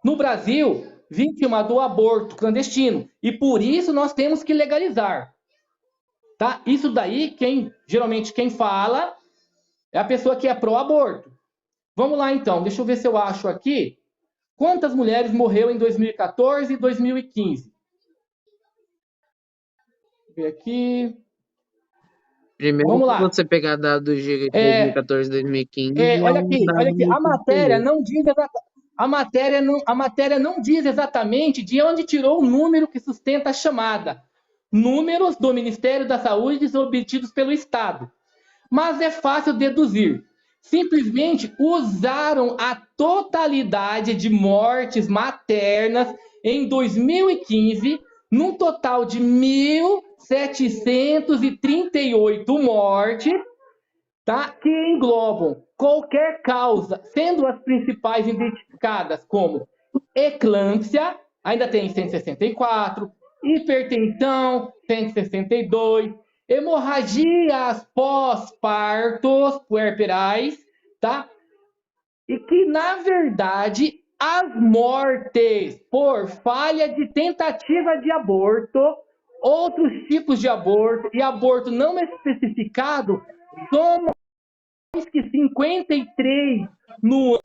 no Brasil, vítima do aborto clandestino. E por isso nós temos que legalizar. Tá? Isso daí, geralmente quem fala é a pessoa que é pró-aborto. Vamos lá então, deixa eu ver se eu acho aqui. Quantas mulheres morreram em 2014 e 2015? Deixa eu ver aqui. Primeiro, vamos lá. Se você pegar dados de 2014 e 2015... olha aqui, a matéria não diz exatamente. a matéria não diz exatamente de onde tirou o número que sustenta a chamada. Números do Ministério da Saúde obtidos pelo Estado. Mas é fácil deduzir. Simplesmente usaram a totalidade de mortes maternas em 2015, num total de 1.738 mortes, tá? Que englobam qualquer causa, sendo as principais identificadas como eclâmpsia, ainda tem 164, hipertensão, 162, hemorragias pós-partos puerperais, tá? E que, na verdade, as mortes por falha de tentativa de aborto, outros tipos de aborto e aborto não especificado, somam que 53 no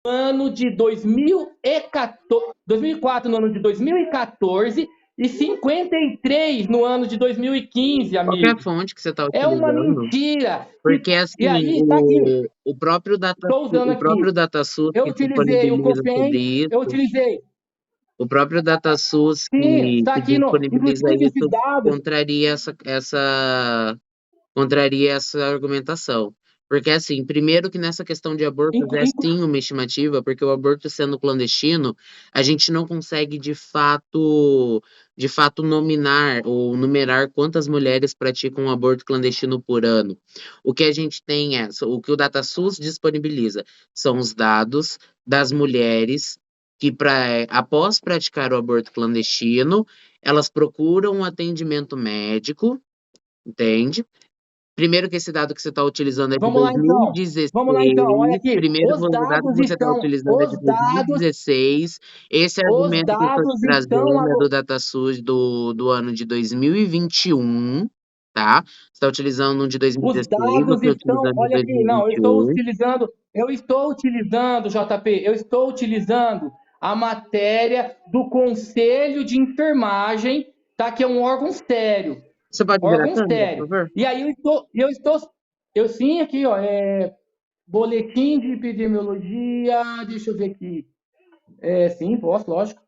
ano de 2004, no ano de 2014, e 53 no ano de 2015, Qual que é a amigo. fonte que você está É uma utilizando? mentira. Porque, E assim, aí, tá aqui. o próprio Estou usando o próprio aqui. DataSUS Eu que utilizei o disponibiliza sobre COFEM, eu isso, utilizei. o próprio DataSUS Sim, está que aqui no. disponibiliza Inclusive, esses isso dados. contraria essa argumentação. Porque, assim, primeiro que nessa questão de abortos é sim uma estimativa, porque o aborto sendo clandestino, a gente não consegue de fato nominar ou numerar quantas mulheres praticam um aborto clandestino por ano. O que a gente tem o que o DataSUS disponibiliza são os dados das mulheres que, após praticar o aborto clandestino, elas procuram um atendimento médico, entende? Primeiro que esse dado que você está utilizando é de Vamos lá, então. 2016. Vamos lá, então. Olha aqui. Primeiro, o dado que você está utilizando é de 2016. Esse Os argumento que eu estou te dados estão trazendo é do DataSUS do ano de 2021, tá? Você está utilizando um de Os 2016, eu dados estou estão, utilizando de olha aqui, não, eu 2021. estou utilizando, JP, eu estou utilizando a matéria do Conselho de Enfermagem, tá? Que é um órgão sério, Você pode virar a órgão câmera, por sério. favor? E aí eu sim aqui, ó, boletim de epidemiologia, deixa eu ver aqui. Sim, posso, lógico.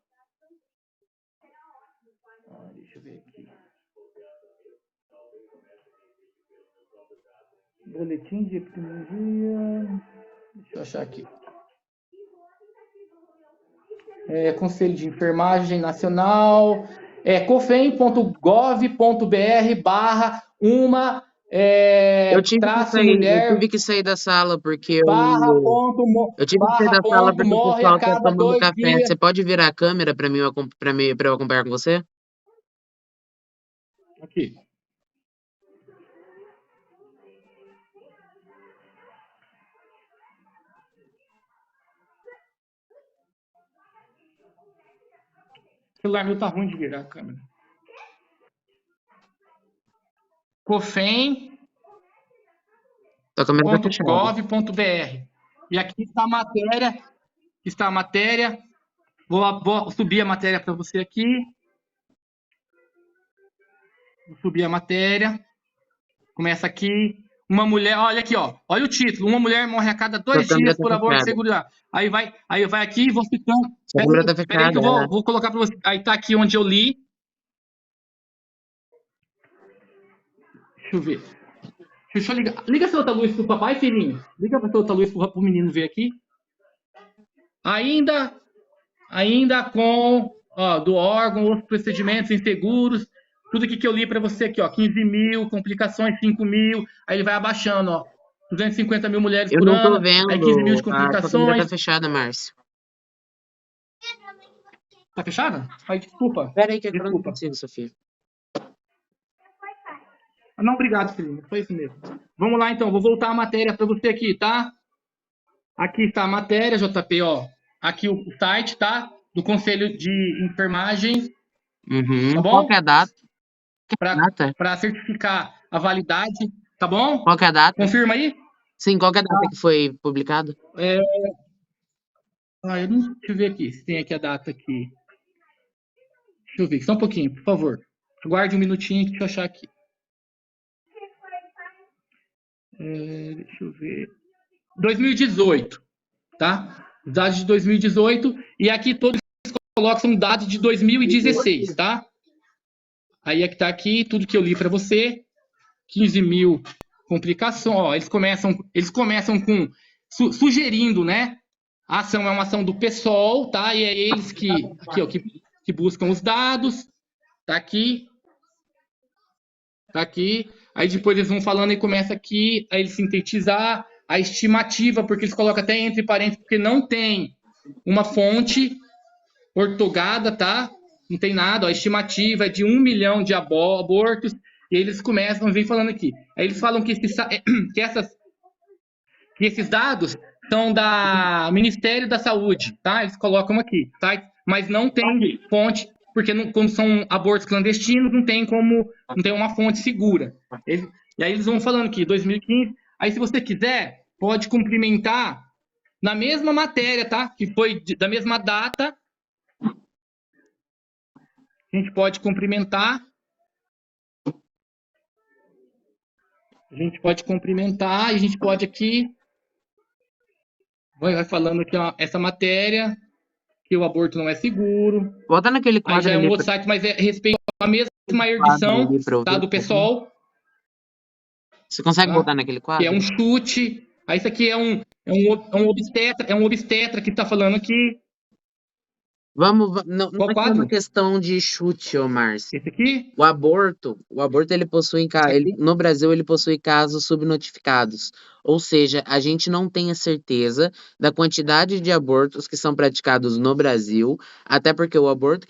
Deixa eu ver aqui. Boletim de epidemiologia. Deixa eu achar aqui. Conselho de Enfermagem Nacional, cofem.gov.br/uma Eu tive traço mulher que sair da sala porque eu tive que sair barra da sala ponto porque o morre a pessoal tá cada tomando 2 café. dias. Você pode virar a câmera para mim, para eu acompanhar com você? Aqui. O celular meu tá ruim de virar a câmera. cofem.gov.br. Tua câmera tá fechada. E aqui está a matéria. Vou subir a matéria para você aqui. Vou subir a matéria. Começa aqui. Uma mulher, olha aqui, ó. Olha o título. Uma mulher morre a cada 2 Tua câmera dias tá por aborto fechada. seguro. Aí vai aqui, vou citando. Tua câmera tá Peraí que fechada. eu vou colocar para você. Aí tá aqui onde eu li. Deixa eu ver. Deixa eu ligar. Liga essa outra luz pro papai, filhinho. Liga essa outra luz pro menino ver aqui. Ainda com do órgão, os procedimentos inseguros, tudo aqui que eu li para você aqui, ó, 15 mil, complicações 5 mil, aí ele vai abaixando, ó, 250 mil mulheres Eu por não tô ano, aí 15 mil de vendo. Tua câmera complicações. tá fechada, Márcio. Tá fechada? Ai, desculpa. Pera aí que eu não Desculpa. consigo, Sofia. Não, obrigado, filhinho. Foi isso mesmo. Vamos lá, então. Vou voltar a matéria para você aqui, tá? Aqui está a matéria, JP, ó. Aqui o site, tá? Do Conselho de Enfermagem. Uhum. Tá bom? Qual que é a data? Para certificar a validade, tá bom? Qual que é a data? Confirma aí? Sim, qual que é a data que foi publicado? Deixa eu ver aqui, se tem aqui a data aqui. Deixa eu ver, só um pouquinho, por favor. Aguarde um minutinho, deixa eu achar aqui. Deixa eu ver. 2018, tá? Os dados de 2018, e aqui todos colocam são dados de 2016, tá? Aí é que tá aqui, tudo que eu li para você, 15 mil complicações, ó, eles começam com sugerindo, né? A ação é uma ação do PSOL, tá? E é eles aqui, ó, que buscam os dados, tá aqui, tá aqui. Aí depois eles vão falando e começa aqui a eles sintetizar a estimativa, porque eles colocam até entre parênteses, porque não tem uma fonte ortogada, tá? Não tem nada, ó, a estimativa é de 1 milhão de abortos, e eles começam a vir falando aqui. Aí eles falam que esses dados são da Ministério da Saúde, tá? Eles colocam aqui, tá? Mas não tem fonte, porque como são abortos clandestinos, não tem uma fonte segura. E aí eles vão falando aqui, 2015. Aí, se você quiser, pode cumprimentar na mesma matéria, tá? Que foi da mesma data. A gente pode cumprimentar. A gente pode cumprimentar e a gente pode aqui. Vai falando aqui, ó, essa matéria, que o aborto não é seguro. Volta naquele Aí quadro já é um ali outro site, mas é respeito à mesma erguição, tá? Do PSOL. Você consegue Tá? voltar naquele quadro? Que é um chute. Aí isso aqui é um obstetra que está falando aqui. Não Qual é que é quadro? uma questão de chute, ô Márcio. Esse aqui? O aborto ele possui, no Brasil, ele possui casos subnotificados. Ou seja, a gente não tem a certeza da quantidade de abortos que são praticados no Brasil, até porque o aborto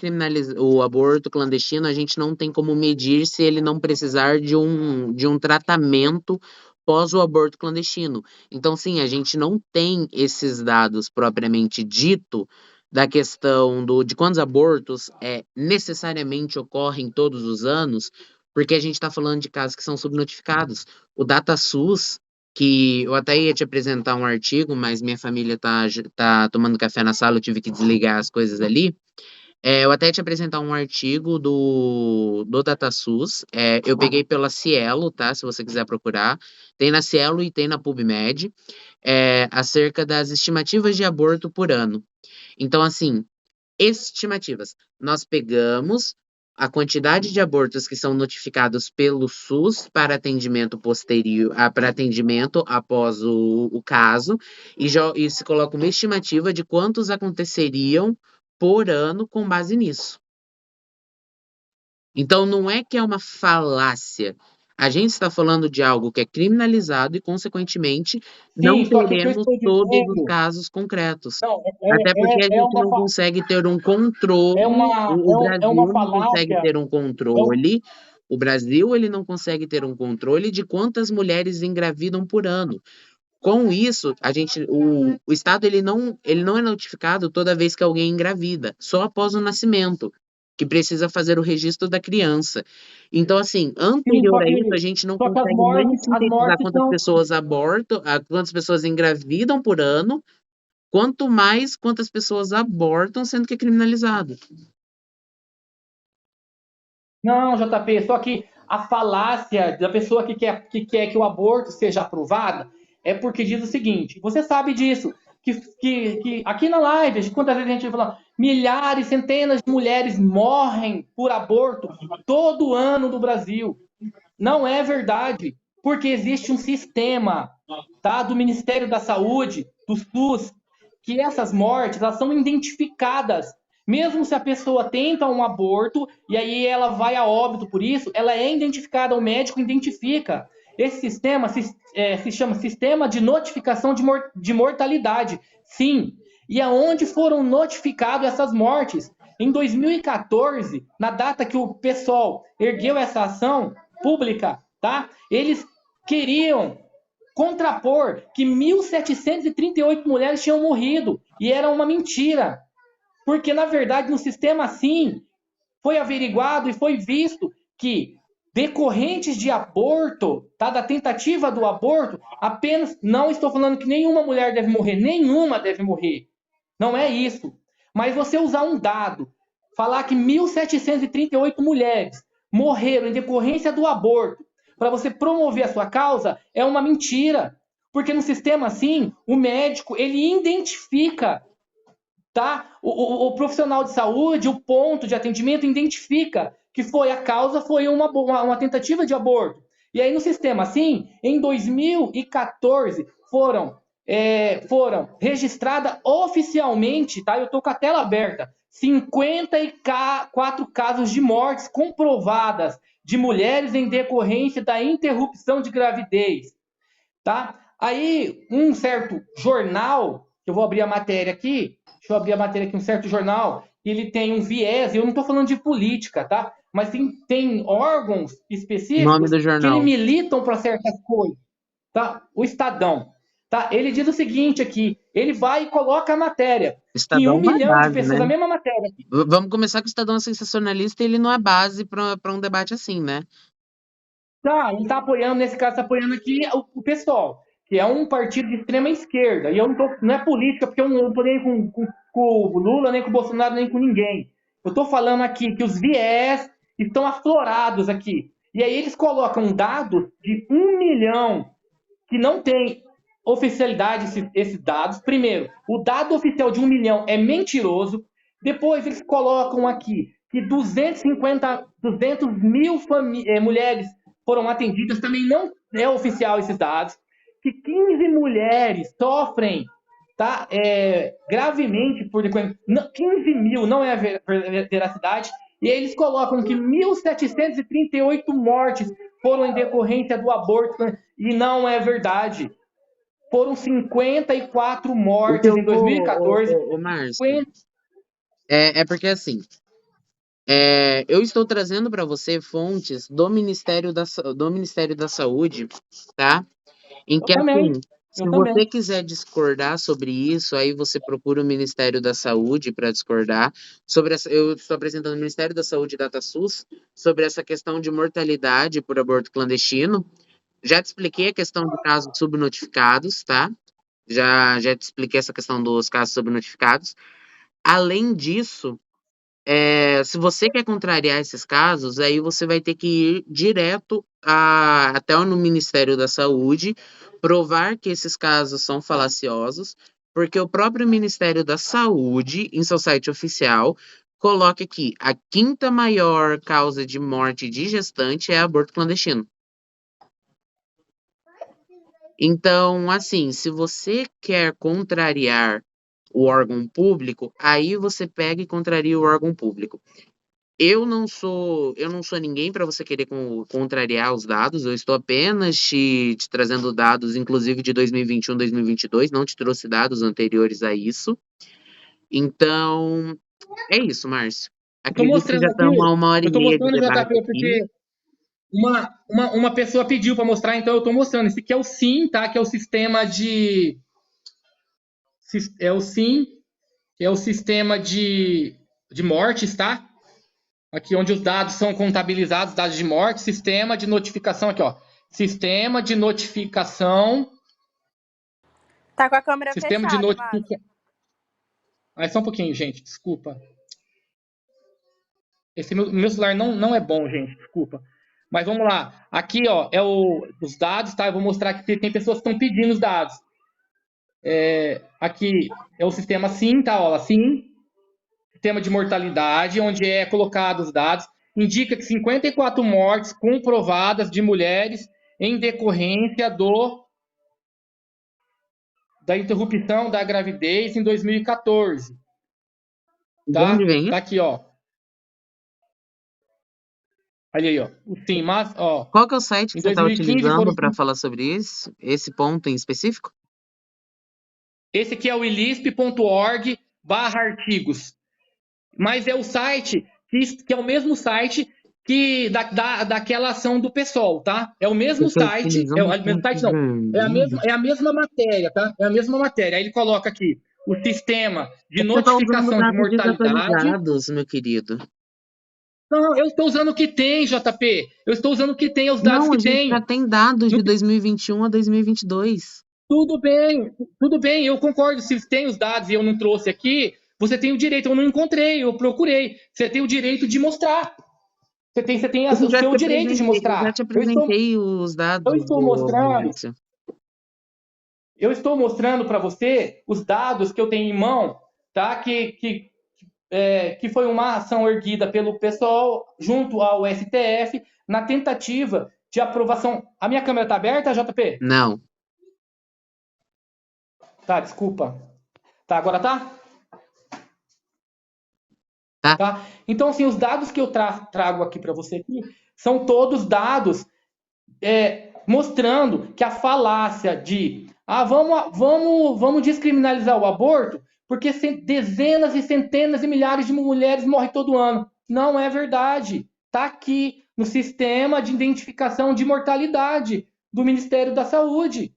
clandestino, a gente não tem como medir se ele não precisar de um tratamento pós o aborto clandestino. Então, sim, a gente não tem esses dados propriamente dito da questão de quantos abortos necessariamente ocorrem todos os anos, porque a gente está falando de casos que são subnotificados. O DataSUS, que eu até ia te apresentar um artigo, mas minha família tá tomando café na sala, eu tive que desligar as coisas ali. Eu até ia te apresentar um artigo do DataSUS. Eu peguei pela Cielo, tá? Se você quiser procurar. Tem na Cielo e tem na PubMed, acerca das estimativas de aborto por ano. Então, assim, estimativas. Nós pegamos a quantidade de abortos que são notificados pelo SUS para atendimento posterior, para atendimento após o caso, e se coloca uma estimativa de quantos aconteceriam por ano com base nisso. Então, não é que é uma falácia. A gente está falando de algo que é criminalizado e, consequentemente, não Sim, só que o que eu teremos estou todos os dizendo. casos concretos. Não, Até porque a gente não consegue ter um controle, o Brasil uma não consegue falácia. ter um controle, o Brasil ele não consegue ter um controle de quantas mulheres engravidam por ano. Com isso, o Estado ele não é notificado toda vez que alguém engravida, só após o nascimento, que precisa fazer o registro da criança. Então, assim, anterior a isso, a gente não Só que as consegue nem mortes sintetizar quantas são. pessoas abortam, quantas pessoas engravidam por ano, quanto mais quantas pessoas abortam, sendo que é criminalizado. Não, JP, só que a falácia da pessoa que quer que o aborto seja aprovado é porque diz o seguinte: você sabe disso, que aqui na live, quantas vezes a gente fala, milhares, centenas de mulheres morrem por aborto todo ano no Brasil. Não é verdade, porque existe um sistema, tá, do Ministério da Saúde, do SUS, que essas mortes elas são identificadas. Mesmo se a pessoa tenta um aborto e aí ela vai a óbito por isso, ela é identificada, o médico identifica. Esse sistema se chama Sistema de Notificação de Mortalidade. Sim. E aonde foram notificadas essas mortes? Em 2014, na data que o PSOL ergueu essa ação pública, tá? Eles queriam contrapor que 1.738 mulheres tinham morrido. E era uma mentira. Porque, na verdade, no sistema assim, foi averiguado e foi visto que decorrentes de aborto, tá, da tentativa do aborto, apenas, não estou falando que nenhuma mulher deve morrer, nenhuma deve morrer. Não é isso. Mas você usar um dado, falar que 1.738 mulheres morreram em decorrência do aborto, para você promover a sua causa, é uma mentira. Porque no sistema assim, o médico, ele identifica, tá? O profissional de saúde, o ponto de atendimento identifica que foi a causa, foi uma tentativa de aborto. E aí no sistema assim, em 2014 foram registradas oficialmente, tá? Eu tô com a tela aberta, 54 casos de mortes comprovadas de mulheres em decorrência da interrupção de gravidez, tá? Aí, um certo jornal, que eu vou abrir a matéria aqui, deixa eu abrir a matéria aqui, um certo jornal, ele tem um viés, eu não estou falando de política, tá? Mas tem órgãos Nome específicos do que ele jornal. militam para certas coisas, tá? O Estadão, tá? Ele diz o seguinte aqui, ele vai e coloca a matéria, que 1 Estadão não é milhão de base, pessoas, né? a mesma matéria. Vamos começar que o Estadão é sensacionalista e ele não é base para um debate assim, né? Tá, ele tá apoiando, nesse caso, tá apoiando aqui o PSOL, que é um partido de extrema esquerda. E eu não é política, porque eu não tô nem com o Lula, nem com o Bolsonaro, nem com ninguém. Eu tô falando aqui que os viés estão aflorados aqui. E aí eles colocam dados de 1 milhão que não tem oficialidade esses dados. Primeiro, o dado oficial de 1 milhão é mentiroso. Depois eles colocam aqui que 200 mil mulheres foram atendidas, também não é oficial esses dados. Que 15 mulheres sofrem, tá, gravemente por 15 mil, não é a veracidade. E eles colocam que 1.738 mortes foram em decorrência do aborto, e não é verdade. Foram 54 O que mortes eu em vou, 2014. Márcio, é porque assim, eu estou trazendo para você fontes do Ministério da Saúde, tá? Em Eu que, assim, também, se eu você também. quiser discordar sobre isso, aí você procura o Ministério da Saúde para discordar sobre eu estou apresentando o Ministério da Saúde e DataSUS sobre essa questão de mortalidade por aborto clandestino. Já te expliquei a questão de casos subnotificados, tá? Já te expliquei essa questão dos casos subnotificados. Além disso, se você quer contrariar esses casos, aí você vai ter que ir direto até no Ministério da Saúde, provar que esses casos são falaciosos, porque o próprio Ministério da Saúde, em seu site oficial, coloca que a quinta maior causa de morte de gestante é aborto clandestino. Então, assim, se você quer contrariar o órgão público, aí você pega e contraria o órgão público. Eu não sou ninguém para você querer contrariar os dados. Eu estou apenas te trazendo dados, inclusive de 2021, 2022. Não te trouxe dados anteriores a isso. Então, é isso, Márcio. Eu tô Acredito que mostrando já aqui, estamos a 1 hora e meia de JP, debate aqui. porque uma pessoa pediu para mostrar, então eu tô mostrando. Esse aqui é o SIM, tá? Que é o sistema de. É o SIM, que é o sistema de mortes, tá? Aqui onde os dados são contabilizados, dados de morte, sistema de notificação aqui, ó. Sistema de notificação. Tá com a câmera Sistema de fechada, Márcio. notificação. Ah, só um pouquinho, gente, desculpa. Esse meu celular não é bom, gente, desculpa. Mas vamos lá. Aqui, ó, os dados, tá? Eu vou mostrar que tem pessoas que estão pedindo os dados. Aqui é o sistema SIM, tá? Ó, SIM, sistema de mortalidade, onde é colocado os dados. Indica que 54 mortes comprovadas de mulheres em decorrência da interrupção da gravidez em 2014. De Tá? onde vem Tá isso? aqui, ó. Olha aí, ó. Sim, mas, ó, Qual que é o site que em você está 2015 utilizando foram. para falar sobre isso? Esse ponto em específico? Esse aqui é o ilisp.org/artigos. Mas é o site que é o mesmo site que daquela ação do PSOL, tá? É o Você mesmo está site, utilizando o mesmo fonte site não, verídica? é a mesma matéria, tá? É a mesma matéria. Aí ele coloca aqui o sistema de É que você está usando notificação de dados mortalidade. desatualizados, meu querido. Não, eu estou usando o que tem, JP. Eu estou usando o que tem, os dados Não, que a gente já tem. tem dados de 2021 a 2022. Tudo bem, eu concordo. Se tem os dados e eu não trouxe aqui, você tem o direito. Eu não encontrei, eu procurei. Você tem o direito de mostrar. Você tem Eu o já seu te direito de apresentei, eu já mostrar. te apresentei os dados, Eu estou mostrando. Márcio. Eu estou mostrando para você os dados que eu tenho em mão, tá? Que foi uma ação erguida pelo pessoal junto ao STF na tentativa de aprovação. A minha câmera está aberta, JP? Não. Tá, desculpa. Tá, agora tá? Tá. Tá? Então, assim, os dados que eu trago aqui para você aqui são todos dados mostrando que a falácia de vamos descriminalizar o aborto porque dezenas e centenas e milhares de mulheres morrem todo ano. Não é verdade. Está aqui no sistema de identificação de mortalidade do Ministério da Saúde.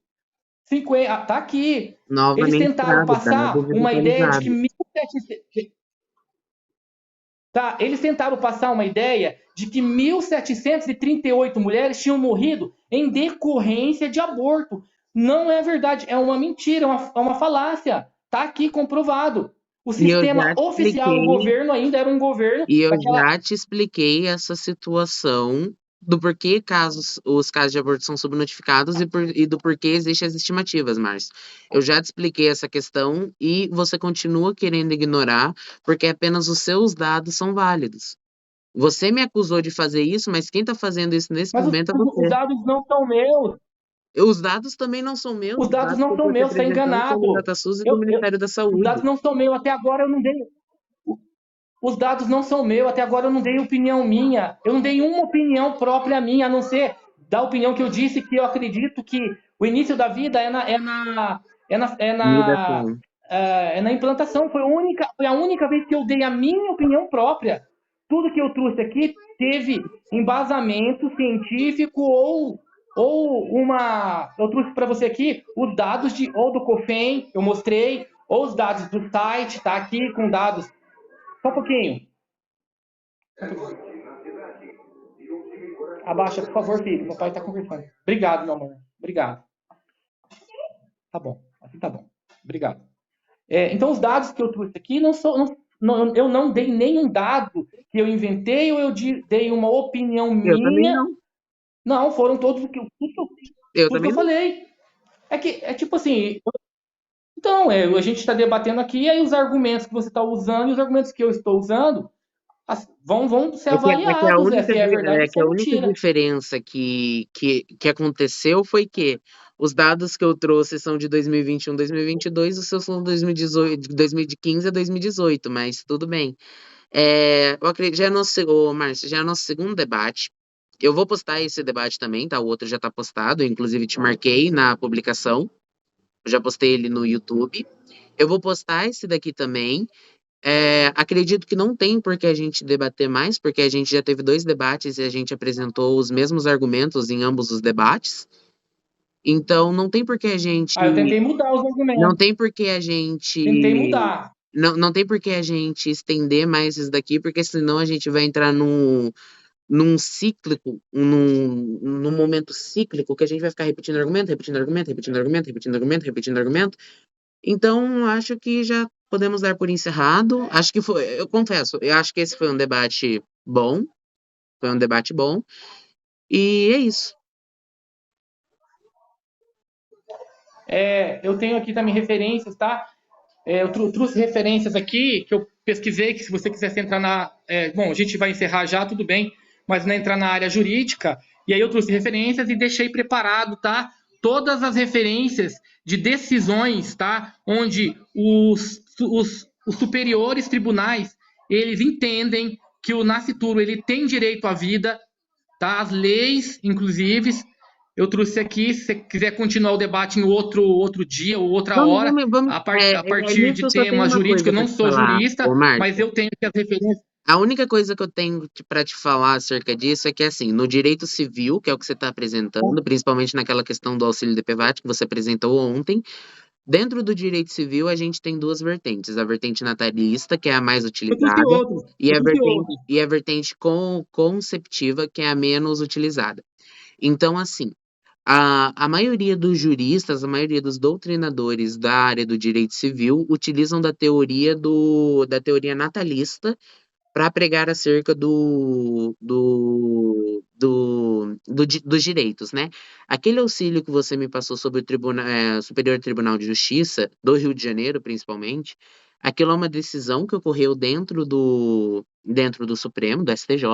Está aqui. Eles Novamente tentaram passar uma ideia de que 1.700... Tá, eles tentaram passar uma ideia de que 1.738 mulheres tinham morrido em decorrência de aborto. Não é verdade, é uma mentira, é uma falácia. Tá aqui comprovado. O sistema oficial do governo ainda era um governo... E eu já te expliquei essa situação do porquê os casos de aborto são subnotificados e do porquê existem as estimativas, Márcio. Eu já te expliquei essa questão e você continua querendo ignorar porque apenas os seus dados são válidos. Você me acusou de fazer isso, mas quem está fazendo isso nesse momento é você. Os dados não são meus. Os dados também não são meus. Os dados não são meus, você é enganado. Do DataSUS e do Ministério da Saúde. Os dados não são meus, até agora eu não dei... Os dados não são meus, até agora eu não dei opinião minha. Eu não dei uma opinião própria minha, a não ser da opinião que eu disse que eu acredito que o início da vida é na implantação. Foi a única vez que eu dei a minha opinião própria. Tudo que eu trouxe aqui teve embasamento científico eu trouxe para você aqui os dados ou do COFEM, eu mostrei, ou os dados do site, tá aqui com dados. Só um pouquinho. Abaixa, por favor, filho. Meu pai está conversando. Obrigado, meu amor. Obrigado. Tá bom. Assim tá bom. Obrigado. Então, os dados que eu trouxe aqui eu não dei nenhum dado que eu inventei ou eu dei uma opinião minha. Eu também não. Não, foram todos tudo que eu falei. É tipo assim... Então, a gente está debatendo aqui, aí os argumentos que você está usando e os argumentos que eu estou usando vão ser avaliados. A única diferença que aconteceu foi que os dados que eu trouxe são de 2021, 2022, os seus são de 2015 a 2018, mas tudo bem. Eu acredito, Márcio, já é nosso segundo debate. Eu vou postar esse debate também, tá? O outro já está postado, eu inclusive te marquei na publicação. Eu já postei ele no YouTube. Eu vou postar esse daqui também. Acredito que não tem por que a gente debater mais, porque a gente já teve 2 debates e a gente apresentou os mesmos argumentos em ambos os debates. Então, não tem por que a gente... eu tentei mudar os argumentos. Não tem por que a gente... Tentei mudar. Não tem por que a gente estender mais isso daqui, porque senão a gente vai entrar num cíclico, num momento cíclico, que a gente vai ficar repetindo argumento. Então, acho que já podemos dar por encerrado. Acho que eu confesso, eu acho que esse foi um debate bom. E é isso. Eu tenho aqui também referências, tá? Eu trouxe referências aqui que eu pesquisei, que se você quiser entrar bom, a gente vai encerrar já, tudo bem, mas não entrar na área jurídica. E aí eu trouxe referências e deixei preparado, tá? Todas as referências de decisões, tá? Onde os superiores tribunais, eles entendem que o nascituro, ele tem direito à vida, tá? As leis, inclusive, eu trouxe aqui, se você quiser continuar o debate em outro dia ou outra hora, a partir de tema jurídico, eu não sou jurista, mas eu tenho que as referências... A única coisa que eu tenho para te falar acerca disso é que, assim, no direito civil, que é o que você está apresentando, principalmente naquela questão do auxílio DPVAT que você apresentou ontem, dentro do direito civil a gente tem 2 vertentes. A vertente natalista, que é a mais utilizada, e a vertente conceptiva, que é a menos utilizada. Então, assim, a maioria dos juristas, a maioria dos doutrinadores da área do direito civil utilizam da teoria natalista para pregar acerca do dos direitos, né? Aquele auxílio que você me passou sobre o Superior Tribunal de Justiça do Rio de Janeiro, principalmente, aquilo é uma decisão que ocorreu dentro do Supremo, do STJ,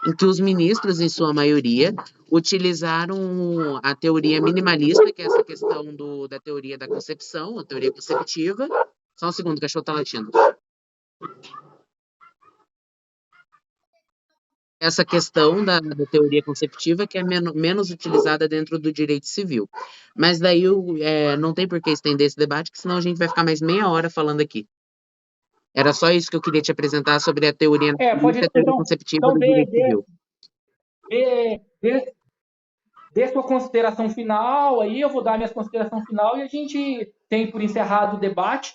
em que os ministros, em sua maioria, utilizaram a teoria minimalista, que é essa questão da teoria da concepção, a teoria conceptiva. Só um segundo, o cachorro tá latindo. Essa questão da teoria conceptiva que é menos utilizada dentro do direito civil. Mas daí não tem por que estender esse debate, que senão a gente vai ficar mais meia hora falando aqui. Era só isso que eu queria te apresentar sobre a teoria Pode analítica, a teoria conceptiva então do direito civil. dê sua consideração final, aí eu vou dar a minha consideração final e a gente tem por encerrado o debate.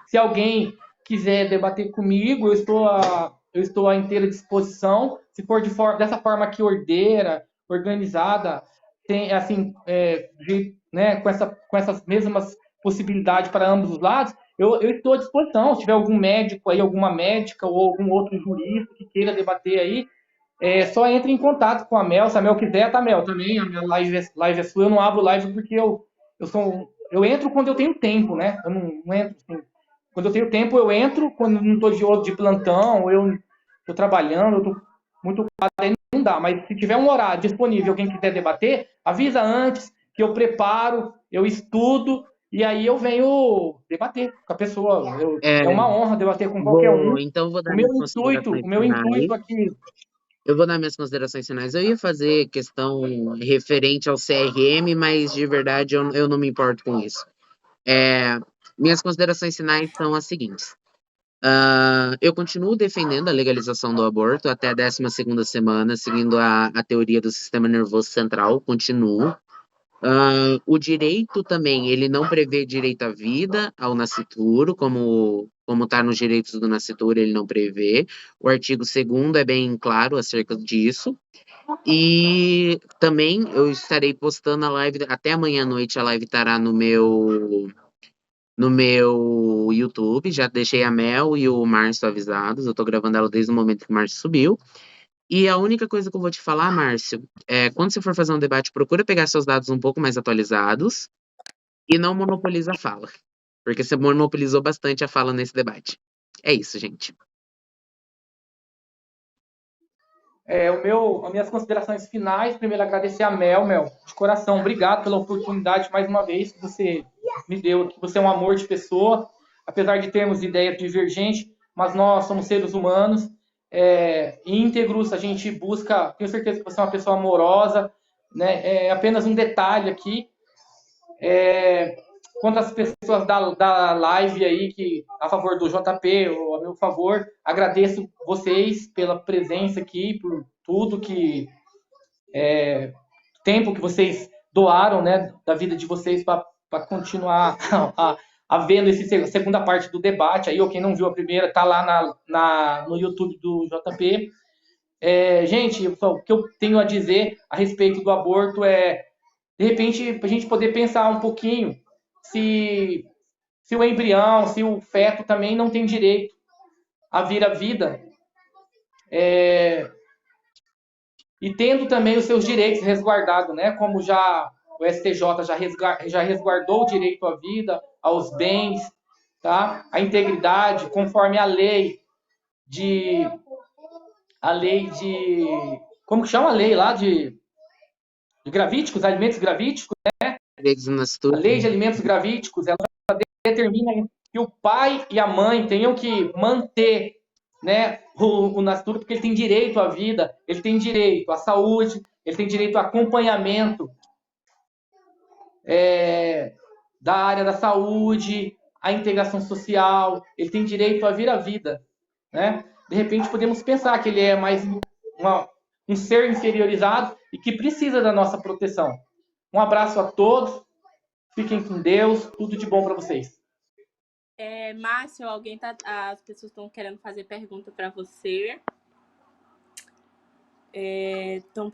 Se alguém quiser debater comigo, eu estou à inteira disposição. Se for dessa forma aqui ordeira, organizada, tem assim, né, com essas mesmas possibilidades para ambos os lados, eu estou à disposição. Se tiver algum médico aí, alguma médica ou algum outro jurista que queira debater aí, só entre em contato com a Mel. Se a Mel quiser, tá, Mel? Também a minha live é sua. Eu não abro live porque eu entro quando eu tenho tempo, né? Eu não entro assim. Quando eu tenho tempo, eu entro. Quando não estou de plantão, eu estou trabalhando, eu estou muito ocupado, aí não dá. Mas se tiver um horário disponível, quem quiser debater, avisa antes, que eu preparo, eu estudo, e aí eu venho debater com a pessoa. É uma honra debater com qualquer um. Então vou dar O minhas considerações meu finais. intuito aqui. Eu vou dar minhas considerações finais. Eu ia fazer questão referente ao CRM, mas de verdade eu não me importo com isso. Minhas considerações finais são as seguintes. Eu continuo defendendo a legalização do aborto até a 12ª semana, seguindo a teoria do sistema nervoso central, continuo. O direito também, ele não prevê direito à vida, ao nascituro, como está nos direitos do nascituro, ele não prevê. O artigo 2º é bem claro acerca disso. E também eu estarei postando a live, até amanhã à noite a live estará no meu YouTube. Já deixei a Mel e o Márcio avisados. Eu tô gravando ela desde o momento que o Márcio subiu. E a única coisa que eu vou te falar, Márcio, quando você for fazer um debate, procura pegar seus dados um pouco mais atualizados e não monopoliza a fala. Porque você monopolizou bastante a fala nesse debate. É isso, gente. As minhas considerações finais, primeiro agradecer a Mel, de coração, obrigado pela oportunidade mais uma vez que você me deu, que você é um amor de pessoa, apesar de termos ideias divergentes, mas nós somos seres humanos, íntegros, a gente busca, tenho certeza que você é uma pessoa amorosa, né? É apenas um detalhe aqui, quanto às pessoas da live aí, que a favor do JP, ou a meu favor, agradeço vocês pela presença aqui, por tudo tempo que vocês doaram, né, da vida de vocês para continuar vendo essa segunda parte do debate. Aí, ou quem não viu a primeira, tá lá no YouTube do JP. Gente, o que eu tenho a dizer a respeito do aborto de repente, a gente poder pensar um pouquinho se o embrião, se o feto também não tem direito a vir à vida, e tendo também os seus direitos resguardados, né? Como já o STJ já resguardou o direito à vida, aos bens, tá? A integridade, conforme a lei de como que chama a lei lá de gravíticos, alimentos gravíticos? A lei de alimentos gravíticos, ela determina que o pai e a mãe tenham que manter, né, o nascituro, porque ele tem direito à vida, ele tem direito à saúde, ele tem direito ao acompanhamento da área da saúde, à integração social, ele tem direito a vir à vida, né? De repente podemos pensar que ele é mais um ser inferiorizado e que precisa da nossa proteção. Um abraço a todos, fiquem com Deus, tudo de bom para vocês. Márcio, as pessoas estão querendo fazer pergunta para você. Estão